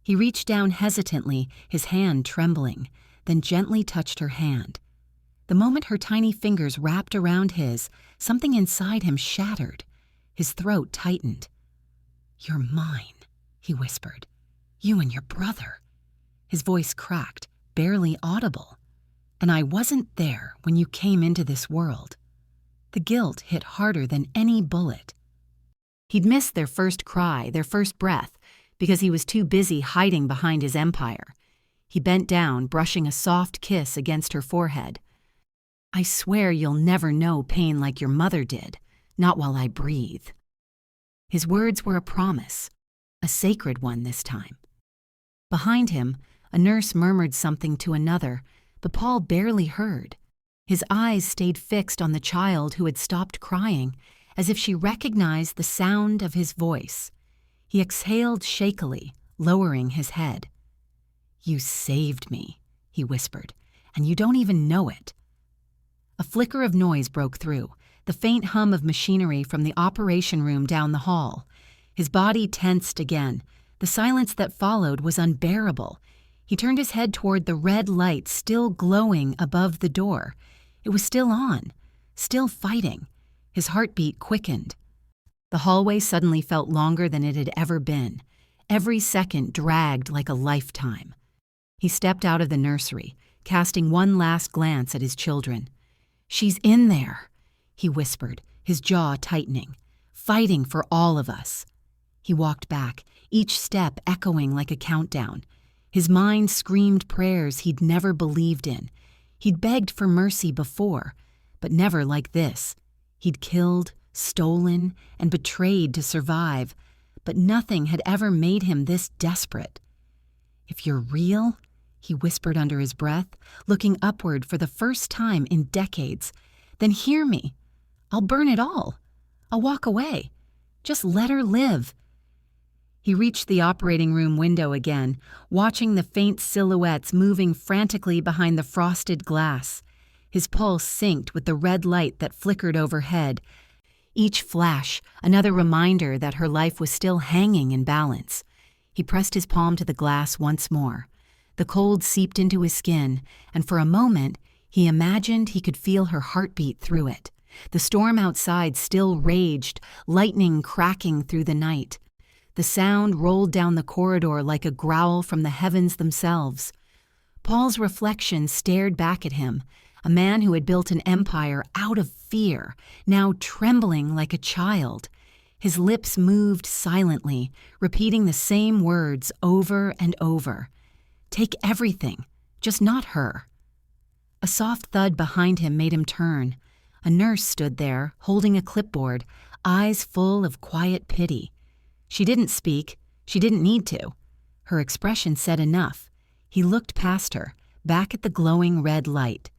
He reached down hesitantly, his hand trembling, then gently touched her hand. The moment her tiny fingers wrapped around his, something inside him shattered. His throat tightened. "You're mine," he whispered. "You and your brother." His voice cracked, barely audible. "And I wasn't there when you came into this world." The guilt hit harder than any bullet. He'd missed their first cry, their first breath, because he was too busy hiding behind his empire. He bent down, brushing a soft kiss against her forehead. "I swear you'll never know pain like your mother did, not while I breathe." His words were a promise, a sacred one this time. Behind him, a nurse murmured something to another, but Paul barely heard. His eyes stayed fixed on the child who had stopped crying, as if she recognized the sound of his voice. He exhaled shakily, lowering his head. "You saved me," he whispered, "and you don't even know it." A flicker of noise broke through, the faint hum of machinery from the operation room down the hall. His body tensed again. The silence that followed was unbearable. He turned his head toward the red light still glowing above the door. It was still on, still fighting. His heartbeat quickened. The hallway suddenly felt longer than it had ever been. Every second dragged like a lifetime. He stepped out of the nursery, casting one last glance at his children. "She's in there," he whispered, his jaw tightening, "fighting for all of us." He walked back, each step echoing like a countdown. His mind screamed prayers he'd never believed in. He'd begged for mercy before, but never like this. He'd killed, stolen, and betrayed to survive, but nothing had ever made him this desperate. "If you're real," he whispered under his breath, looking upward for the first time in decades, "then hear me. I'll burn it all. I'll walk away. Just let her live." He reached the operating room window again, watching the faint silhouettes moving frantically behind the frosted glass. His pulse synced with the red light that flickered overhead. Each flash, another reminder that her life was still hanging in balance. He pressed his palm to the glass once more. The cold seeped into his skin, and for a moment, he imagined he could feel her heartbeat through it. The storm outside still raged, lightning cracking through the night. The sound rolled down the corridor like a growl from the heavens themselves. Paul's reflection stared back at him, a man who had built an empire out of fear, now trembling like a child. His lips moved silently, repeating the same words over and over. "Take everything, just not her." A soft thud behind him made him turn. A nurse stood there, holding a clipboard, eyes full of quiet pity. She didn't speak. She didn't need to. Her expression said enough. He looked past her, back at the glowing red light.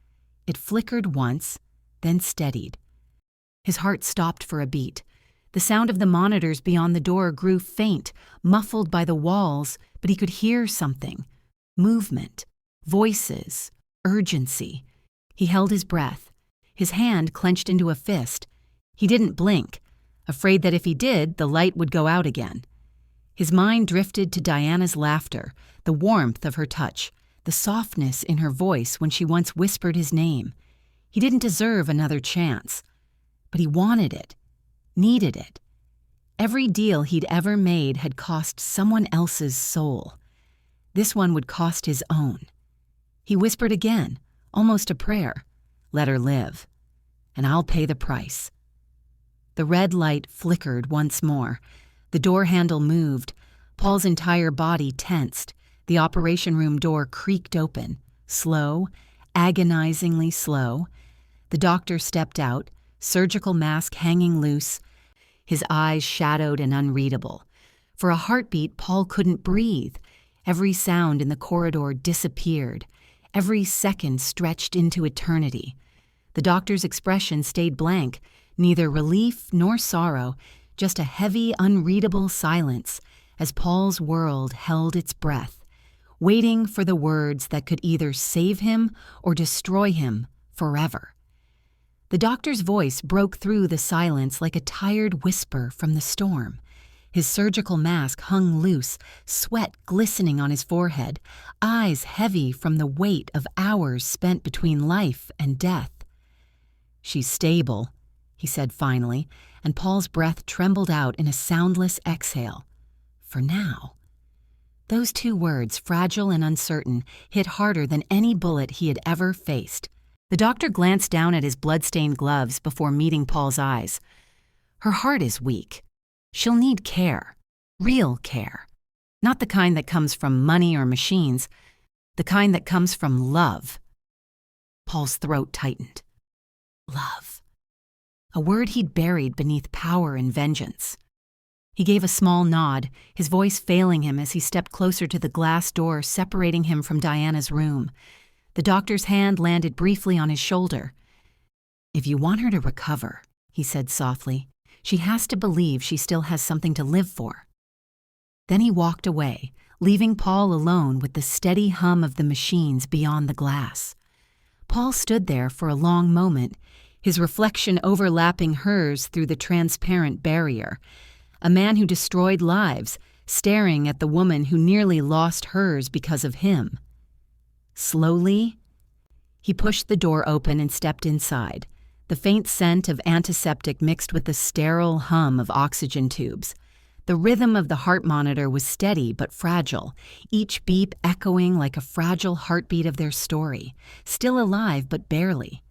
It flickered once, then steadied. His heart stopped for a beat. The sound of the monitors beyond the door grew faint, muffled by the walls, but he could hear something. Movement, voices, urgency. He held his breath. His hand clenched into a fist. He didn't blink, afraid that if he did, the light would go out again. His mind drifted to Diana's laughter, the warmth of her touch, the softness in her voice when she once whispered his name. He didn't deserve another chance, but he wanted it, needed it. Every deal he'd ever made had cost someone else's soul. This one would cost his own. He whispered again, almost a prayer, "Let her live, and I'll pay the price." The red light flickered once more. The door handle moved. Paul's entire body tensed. The operation room door creaked open, slow, agonizingly slow. The doctor stepped out, surgical mask hanging loose, his eyes shadowed and unreadable. For a heartbeat, Paul couldn't breathe. Every sound in the corridor disappeared. Every second stretched into eternity. The doctor's expression stayed blank, neither relief nor sorrow, just a heavy, unreadable silence as Paul's world held its breath, waiting for the words that could either save him or destroy him forever. The doctor's voice broke through the silence like a tired whisper from the storm. His surgical mask hung loose, sweat glistening on his forehead, eyes heavy from the weight of hours spent between life and death. "She's stable," he said finally, and Paul's breath trembled out in a soundless exhale. "For now." Those two words, fragile and uncertain, hit harder than any bullet he had ever faced. The doctor glanced down at his blood-stained gloves before meeting Paul's eyes. "Her heart is weak. She'll need care, real care. Not the kind that comes from money or machines, the kind that comes from love." Paul's throat tightened. Love. A word he'd buried beneath power and vengeance. He gave a small nod, his voice failing him as he stepped closer to the glass door separating him from Diana's room. The doctor's hand landed briefly on his shoulder. "If you want her to recover," he said softly, "she has to believe she still has something to live for." Then he walked away, leaving Paul alone with the steady hum of the machines beyond the glass. Paul stood there for a long moment, his reflection overlapping hers through the transparent barrier. A man who destroyed lives, staring at the woman who nearly lost hers because of him. Slowly, he pushed the door open and stepped inside, the faint scent of antiseptic mixed with the sterile hum of oxygen tubes. The rhythm of the heart monitor was steady but fragile, each beep echoing like a fragile heartbeat of their story, still alive but barely.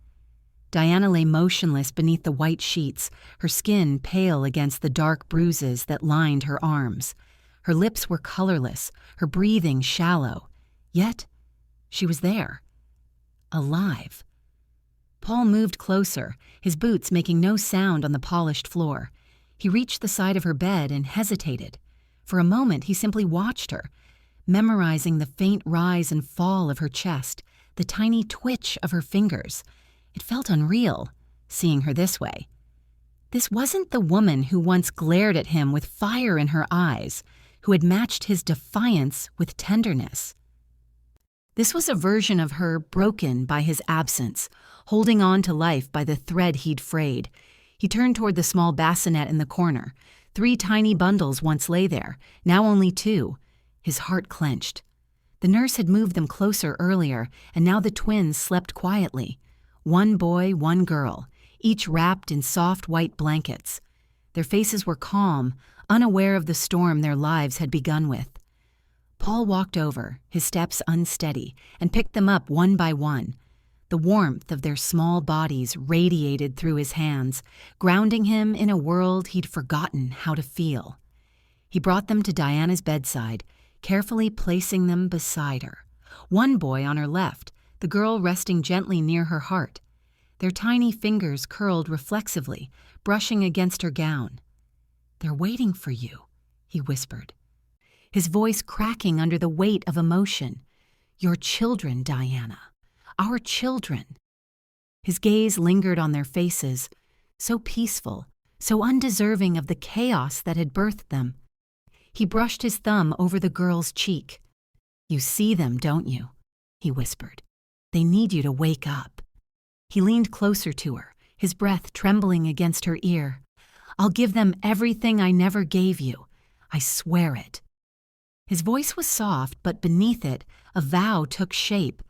Diana lay motionless beneath the white sheets, her skin pale against the dark bruises that lined her arms. Her lips were colorless, her breathing shallow. Yet, she was there. Alive. Paul moved closer, his boots making no sound on the polished floor. He reached the side of her bed and hesitated. For a moment, he simply watched her. memorizing the faint rise and fall of her chest, the tiny twitch of her fingers. It felt unreal, seeing her this way. This wasn't the woman who once glared at him with fire in her eyes, who had matched his defiance with tenderness. This was a version of her broken by his absence, holding on to life by the thread he'd frayed. He turned toward the small bassinet in the corner. 3 tiny bundles once lay there, now only 2. His heart clenched. The nurse had moved them closer earlier, and now the twins slept quietly. 1 boy, 1 girl, each wrapped in soft white blankets. Their faces were calm, unaware of the storm their lives had begun with. Paul walked over, his steps unsteady, and picked them up one by one. The warmth of their small bodies radiated through his hands, grounding him in a world he'd forgotten how to feel. He brought them to Diana's bedside, carefully placing them beside her. 1 boy on her left, the girl resting gently near her heart. Their tiny fingers curled reflexively, brushing against her gown. "They're waiting for you," he whispered, his voice cracking under the weight of emotion. "Your children, Diana. Our children." His gaze lingered on their faces, so peaceful, so undeserving of the chaos that had birthed them. He brushed his thumb over the girl's cheek. "You see them, don't you?" he whispered. "They need you to wake up." He leaned closer to her, his breath trembling against her ear. "I'll give them everything I never gave you. I swear it." His voice was soft, but beneath it, a vow took shape,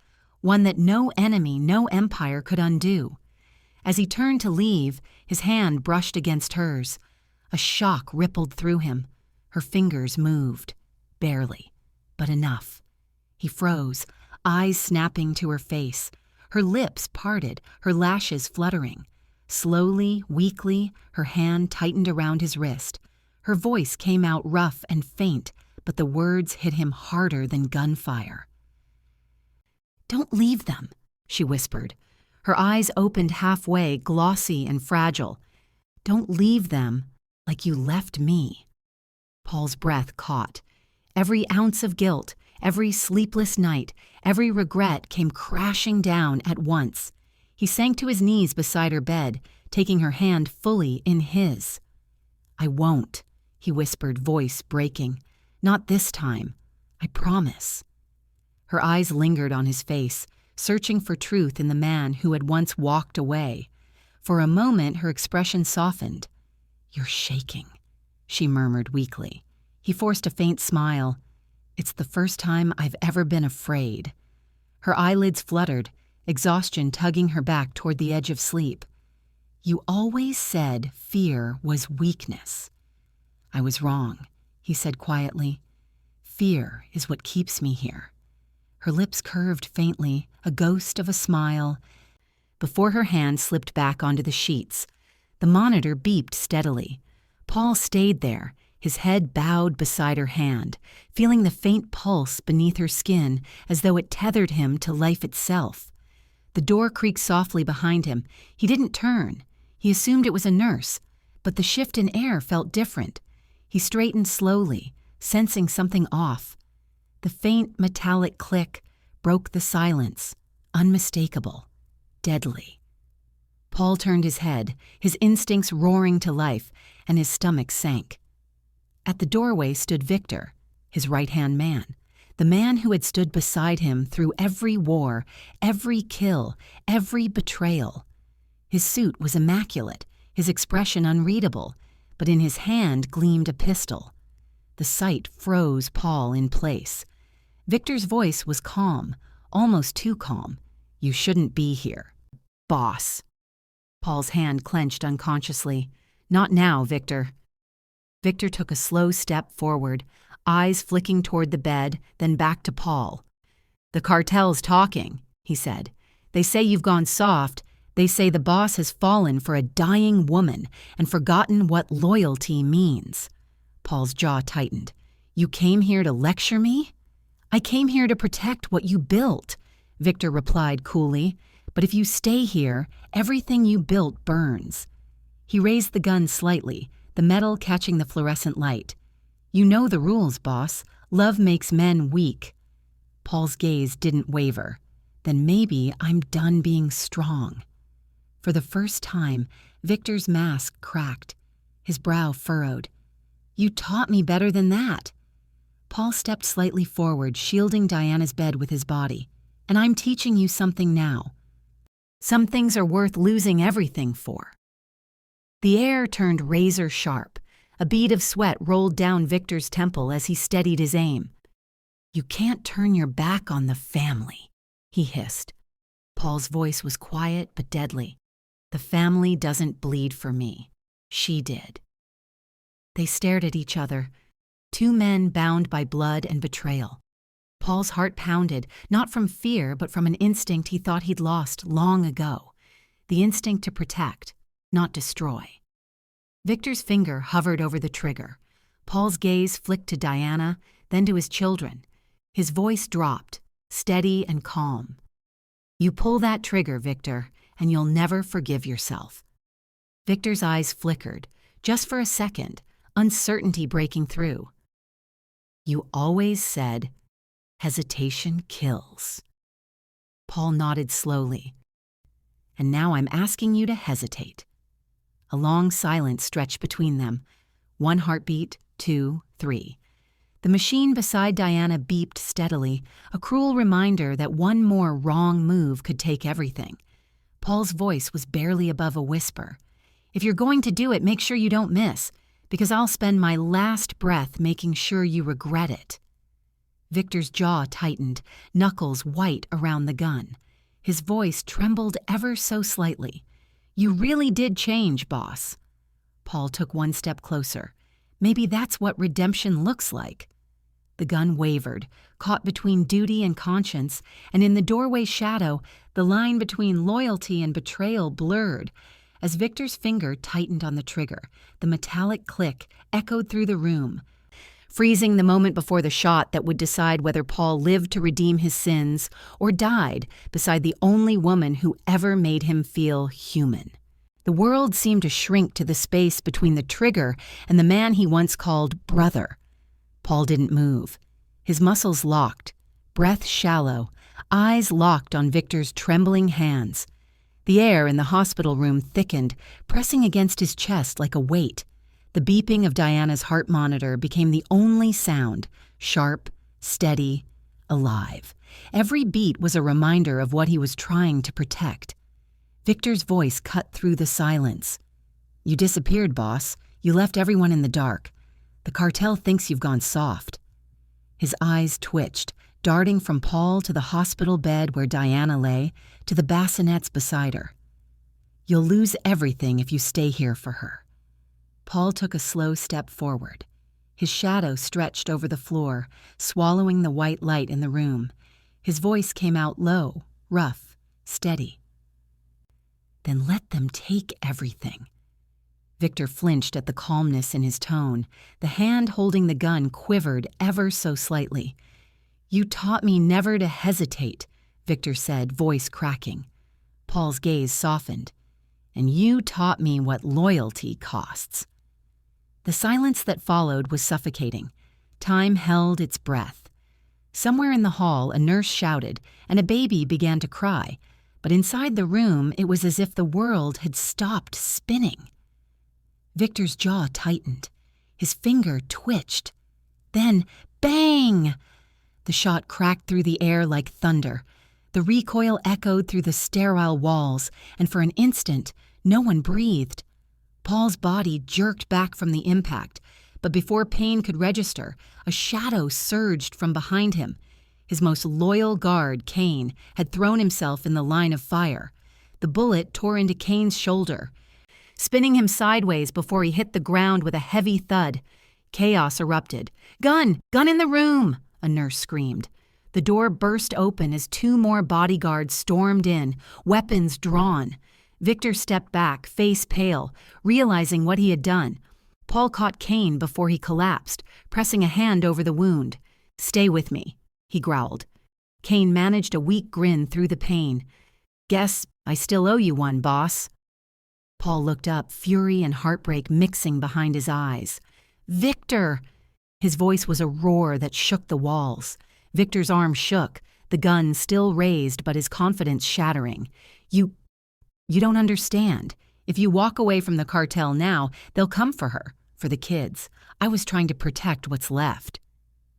one that no enemy, no empire could undo. As he turned to leave, his hand brushed against hers. A shock rippled through him. Her fingers moved, barely, but enough. He froze, eyes snapping to her face. Her lips parted, her lashes fluttering. Slowly, weakly, her hand tightened around his wrist. Her voice came out rough and faint, but the words hit him harder than gunfire. "Don't leave them," she whispered. Her eyes opened halfway, glossy and fragile. "Don't leave them like you left me." Paul's breath caught. Every ounce of guilt, every sleepless night, every regret came crashing down at once. He sank to his knees beside her bed, taking her hand fully in his. "I won't," he whispered, voice breaking. "Not this time. I promise." Her eyes lingered on his face, searching for truth in the man who had once walked away. For a moment, her expression softened. "You're shaking," she murmured weakly. He forced a faint smile. "It's the first time I've ever been afraid." Her eyelids fluttered, exhaustion tugging her back toward the edge of sleep. "You always said fear was weakness." "I was wrong," he said quietly. "Fear is what keeps me here." Her lips curved faintly, a ghost of a smile, before her hand slipped back onto the sheets. The monitor beeped steadily. Paul stayed there, his head bowed beside her hand, feeling the faint pulse beneath her skin as though it tethered him to life itself. The door creaked softly behind him. He didn't turn. He assumed it was a nurse, but the shift in air felt different. He straightened slowly, sensing something off. The faint metallic click broke the silence, unmistakable, deadly. Paul turned his head, his instincts roaring to life, and his stomach sank. At the doorway stood Victor, his right-hand man, the man who had stood beside him through every war, every kill, every betrayal. His suit was immaculate, his expression unreadable, but in his hand gleamed a pistol. The sight froze Paul in place. Victor's voice was calm, almost too calm. "You shouldn't be here. Boss." Paul's hand clenched unconsciously. "Not now, Victor." Victor took a slow step forward, eyes flicking toward the bed, then back to Paul. "The cartel's talking," he said. "They say you've gone soft. They say the boss has fallen for a dying woman and forgotten what loyalty means." Paul's jaw tightened. "You came here to lecture me?" "I came here to protect what you built," Victor replied coolly. "But if you stay here, everything you built burns." He raised the gun slightly, the metal catching the fluorescent light. "You know the rules, boss. Love makes men weak. Paul's gaze didn't waver. Then maybe I'm done being strong. For the first time, Victor's mask cracked. His brow furrowed. You taught me better than that. Paul stepped slightly forward, shielding Diana's bed with his body. And I'm teaching you something now. Some things are worth losing everything for. The air turned razor sharp. A bead of sweat rolled down Victor's temple as he steadied his aim. You can't turn your back on the family, he hissed. Paul's voice was quiet but deadly. The family doesn't bleed for me. She did. They stared at each other, two men bound by blood and betrayal. Paul's heart pounded, not from fear, but from an instinct he thought he'd lost long ago. The instinct to protect, not destroy. Victor's finger hovered over the trigger. Paul's gaze flicked to Diana, then to his children. His voice dropped, steady and calm. You pull that trigger, Victor, and you'll never forgive yourself. Victor's eyes flickered, just for a second, uncertainty breaking through. You always said, hesitation kills. Paul nodded slowly. And now I'm asking you to hesitate. A long silence stretched between them. 1 heartbeat, 2, 3. The machine beside Diana beeped steadily, a cruel reminder that one more wrong move could take everything. Paul's voice was barely above a whisper. If you're going to do it, make sure you don't miss, because I'll spend my last breath making sure you regret it. Victor's jaw tightened, knuckles white around the gun. His voice trembled ever so slightly. You really did change, boss. Paul took 1 step closer. Maybe that's what redemption looks like. The gun wavered, caught between duty and conscience, and in the doorway shadow, the line between loyalty and betrayal blurred. As Victor's finger tightened on the trigger, the metallic click echoed through the room, freezing the moment before the shot that would decide whether Paul lived to redeem his sins or died beside the only woman who ever made him feel human. The world seemed to shrink to the space between the trigger and the man he once called brother. Paul didn't move. His muscles locked, breath shallow, eyes locked on Victor's trembling hands. The air in the hospital room thickened, pressing against his chest like a weight. The beeping of Diana's heart monitor became the only sound, sharp, steady, alive. Every beat was a reminder of what he was trying to protect. Victor's voice cut through the silence. You disappeared, boss. You left everyone in the dark. The cartel thinks you've gone soft. His eyes twitched, darting from Paul to the hospital bed where Diana lay, to the bassinets beside her. You'll lose everything if you stay here for her. Paul took a slow step forward. His shadow stretched over the floor, swallowing the white light in the room. His voice came out low, rough, steady. Then let them take everything. Victor flinched at the calmness in his tone. The hand holding the gun quivered ever so slightly. You taught me never to hesitate, Victor said, voice cracking. Paul's gaze softened. And you taught me what loyalty costs. The silence that followed was suffocating. Time held its breath. Somewhere in the hall, a nurse shouted, and a baby began to cry. But inside the room, it was as if the world had stopped spinning. Victor's jaw tightened. His finger twitched. Then, bang! The shot cracked through the air like thunder. The recoil echoed through the sterile walls, and for an instant, no one breathed. Paul's body jerked back from the impact, but before pain could register, a shadow surged from behind him. His most loyal guard, Kane, had thrown himself in the line of fire. The bullet tore into Kane's shoulder, spinning him sideways before he hit the ground with a heavy thud. Chaos erupted. Gun! Gun in the room! A nurse screamed. The door burst open as 2 more bodyguards stormed in, weapons drawn. Victor stepped back, face pale, realizing what he had done. Paul caught Kane before he collapsed, pressing a hand over the wound. Stay with me, he growled. Kane managed a weak grin through the pain. Guess I still owe you one, boss. Paul looked up, fury and heartbreak mixing behind his eyes. Victor! His voice was a roar that shook the walls. Victor's arm shook, the gun still raised but his confidence shattering. You don't understand. If you walk away from the cartel now, they'll come for her, for the kids. I was trying to protect what's left.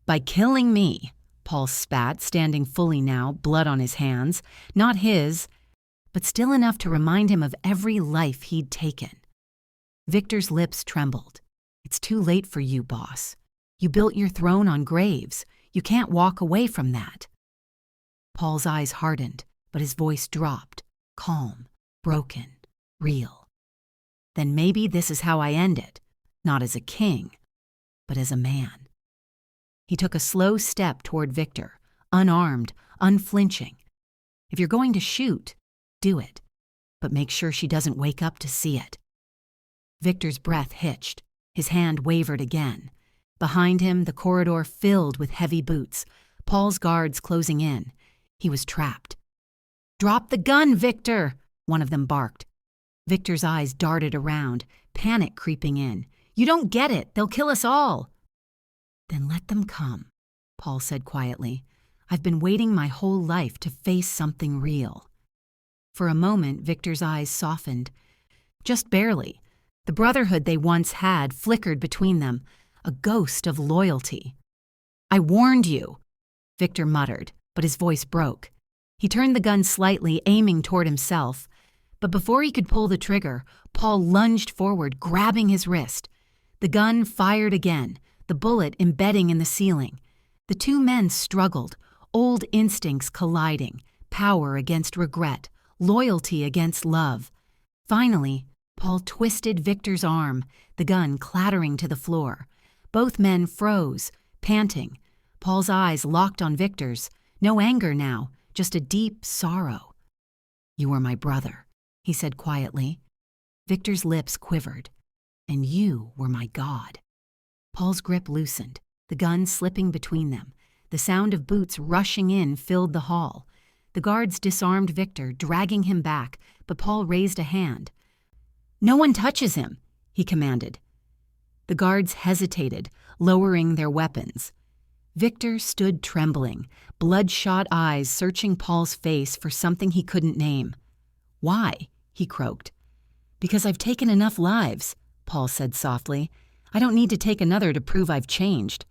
By killing me, Paul spat, standing fully now, blood on his hands. Not his, but still enough to remind him of every life he'd taken. Victor's lips trembled. It's too late for you, boss. You built your throne on graves. You can't walk away from that. Paul's eyes hardened, but his voice dropped, calm, broken, real. Then maybe this is how I end it, not as a king, but as a man. He took a slow step toward Victor, unarmed, unflinching. If you're going to shoot, do it, but make sure she doesn't wake up to see it. Victor's breath hitched. His hand wavered again. Behind him, the corridor filled with heavy boots, Paul's guards closing in. He was trapped. "Drop the gun, Victor!" one of them barked. Victor's eyes darted around, panic creeping in. "You don't get it. They'll kill us all." "Then let them come," Paul said quietly. "I've been waiting my whole life to face something real." For a moment, Victor's eyes softened. Just barely. The brotherhood they once had flickered between them, a ghost of loyalty. "I warned you," Victor muttered, but his voice broke. He turned the gun slightly, aiming toward himself. But before he could pull the trigger, Paul lunged forward, grabbing his wrist. The gun fired again, the bullet embedding in the ceiling. The two men struggled, old instincts colliding, power against regret, loyalty against love. Finally, Paul twisted Victor's arm, the gun clattering to the floor. Both men froze, panting. Paul's eyes locked on Victor's. No anger now, just a deep sorrow. "You were my brother," he said quietly. Victor's lips quivered. "And you were my God." Paul's grip loosened, the gun slipping between them. The sound of boots rushing in filled the hall. The guards disarmed Victor, dragging him back, but Paul raised a hand. "No one touches him," he commanded. The guards hesitated, lowering their weapons. Victor stood trembling, bloodshot eyes searching Paul's face for something he couldn't name. "Why?" he croaked. "Because I've taken enough lives," Paul said softly. "I don't need to take another to prove I've changed."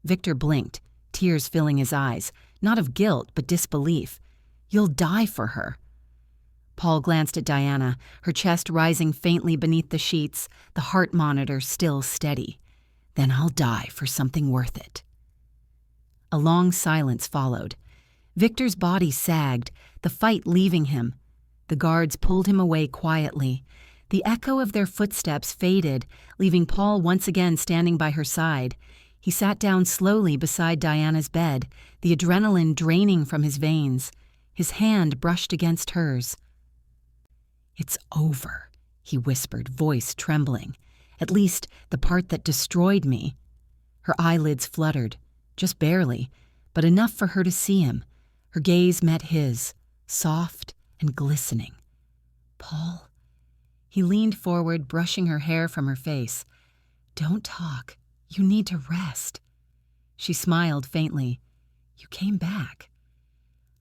Victor blinked, tears filling his eyes, not of guilt but disbelief. "You'll die for her." Paul glanced at Diana, her chest rising faintly beneath the sheets, the heart monitor still steady. "Then I'll die for something worth it." A long silence followed. Victor's body sagged, the fight leaving him. The guards pulled him away quietly. The echo of their footsteps faded, leaving Paul once again standing by her side. He sat down slowly beside Diana's bed, the adrenaline draining from his veins. His hand brushed against hers. "It's over," he whispered, voice trembling. "At least, the part that destroyed me." Her eyelids fluttered, just barely, but enough for her to see him. Her gaze met his, soft and glistening. "Paul?" He leaned forward, brushing her hair from her face. "Don't talk. You need to rest." She smiled faintly. "You came back."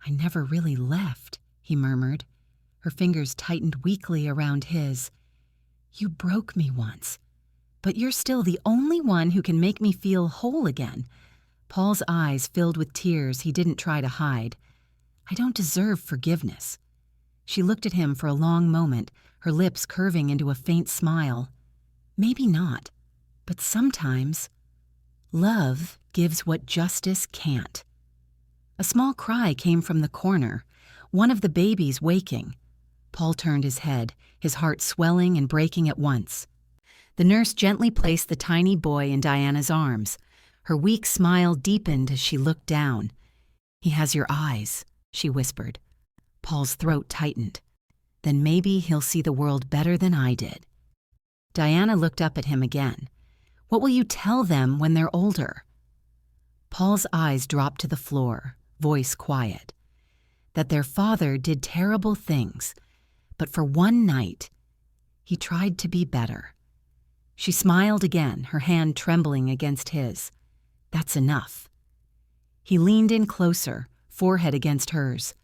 "I never really left," he murmured. Her fingers tightened weakly around his. "You broke me once, but you're still the only one who can make me feel whole again." Paul's eyes filled with tears he didn't try to hide. "I don't deserve forgiveness." She looked at him for a long moment, her lips curving into a faint smile. "Maybe not, but sometimes love gives what justice can't." A small cry came from the corner, one of the babies waking. Paul turned his head, his heart swelling and breaking at once. The nurse gently placed the tiny boy in Diana's arms. Her weak smile deepened as she looked down. "He has your eyes," she whispered. Paul's throat tightened. "Then maybe he'll see the world better than I did." Diana looked up at him again. "What will you tell them when they're older?" Paul's eyes dropped to the floor, voice quiet. That their father did terrible things, but for one night, he tried to be better. She smiled again, her hand trembling against his. That's enough. He leaned in closer, forehead against hers.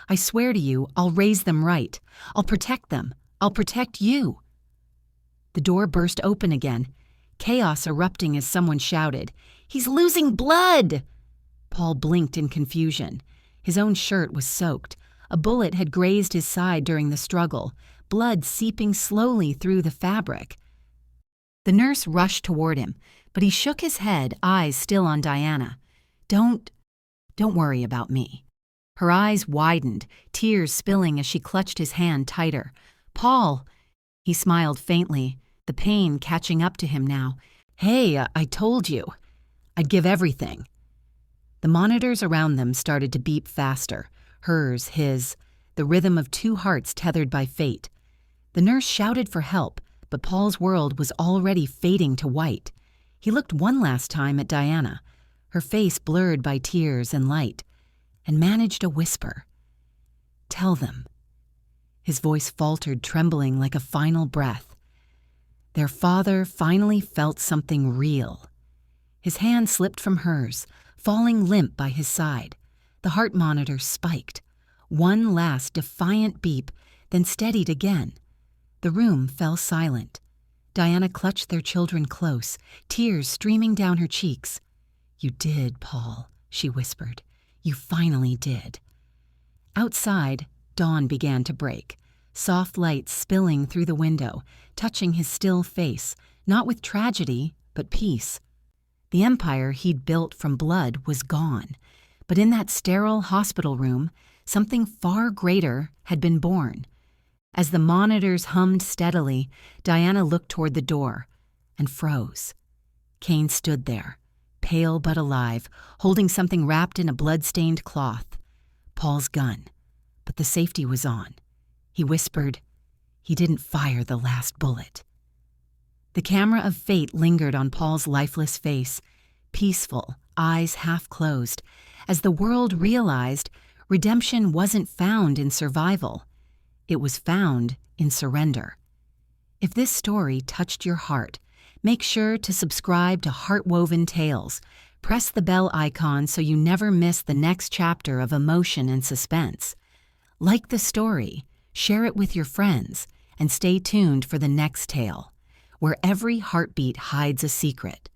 I swear to you, I'll raise them right. I'll protect them. I'll protect you. The door burst open again, chaos erupting as someone shouted, He's losing blood! Paul blinked in confusion. His own shirt was soaked. A bullet had grazed his side during the struggle, blood seeping slowly through the fabric. The nurse rushed toward him, but he shook his head, eyes still on Diana. Don't worry about me. Her eyes widened, tears spilling as she clutched his hand tighter. Paul! He smiled faintly, the pain catching up to him now. Hey, I told you. I'd give everything. The monitors around them started to beep faster, hers, his, the rhythm of two hearts tethered by fate. The nurse shouted for help, but Paul's world was already fading to white. He looked one last time at Diana, her face blurred by tears and light, and managed a whisper. Tell them. His voice faltered, trembling like a final breath. Their father finally felt something real. His hand slipped from hers, falling limp by his side. The heart monitor spiked. One last defiant beep, then steadied again. The room fell silent. Diana clutched their children close, tears streaming down her cheeks. You did, Paul, she whispered. You finally did. Outside, dawn began to break, soft light spilling through the window, touching his still face, not with tragedy, but peace. The empire he'd built from blood was gone, but in that sterile hospital room, something far greater had been born. As the monitors hummed steadily, Diana looked toward the door and froze. Kane stood there, pale but alive, holding something wrapped in a blood-stained cloth. Paul's gun, but the safety was on. He whispered, he didn't fire the last bullet. The camera of fate lingered on Paul's lifeless face, peaceful, eyes half closed, as the world realized redemption wasn't found in survival. It was found in surrender. If this story touched your heart, make sure to subscribe to Heartwoven Tales. Press the bell icon so you never miss the next chapter of emotion and suspense. Like the story, share it with your friends, and stay tuned for the next tale, where every heartbeat hides a secret.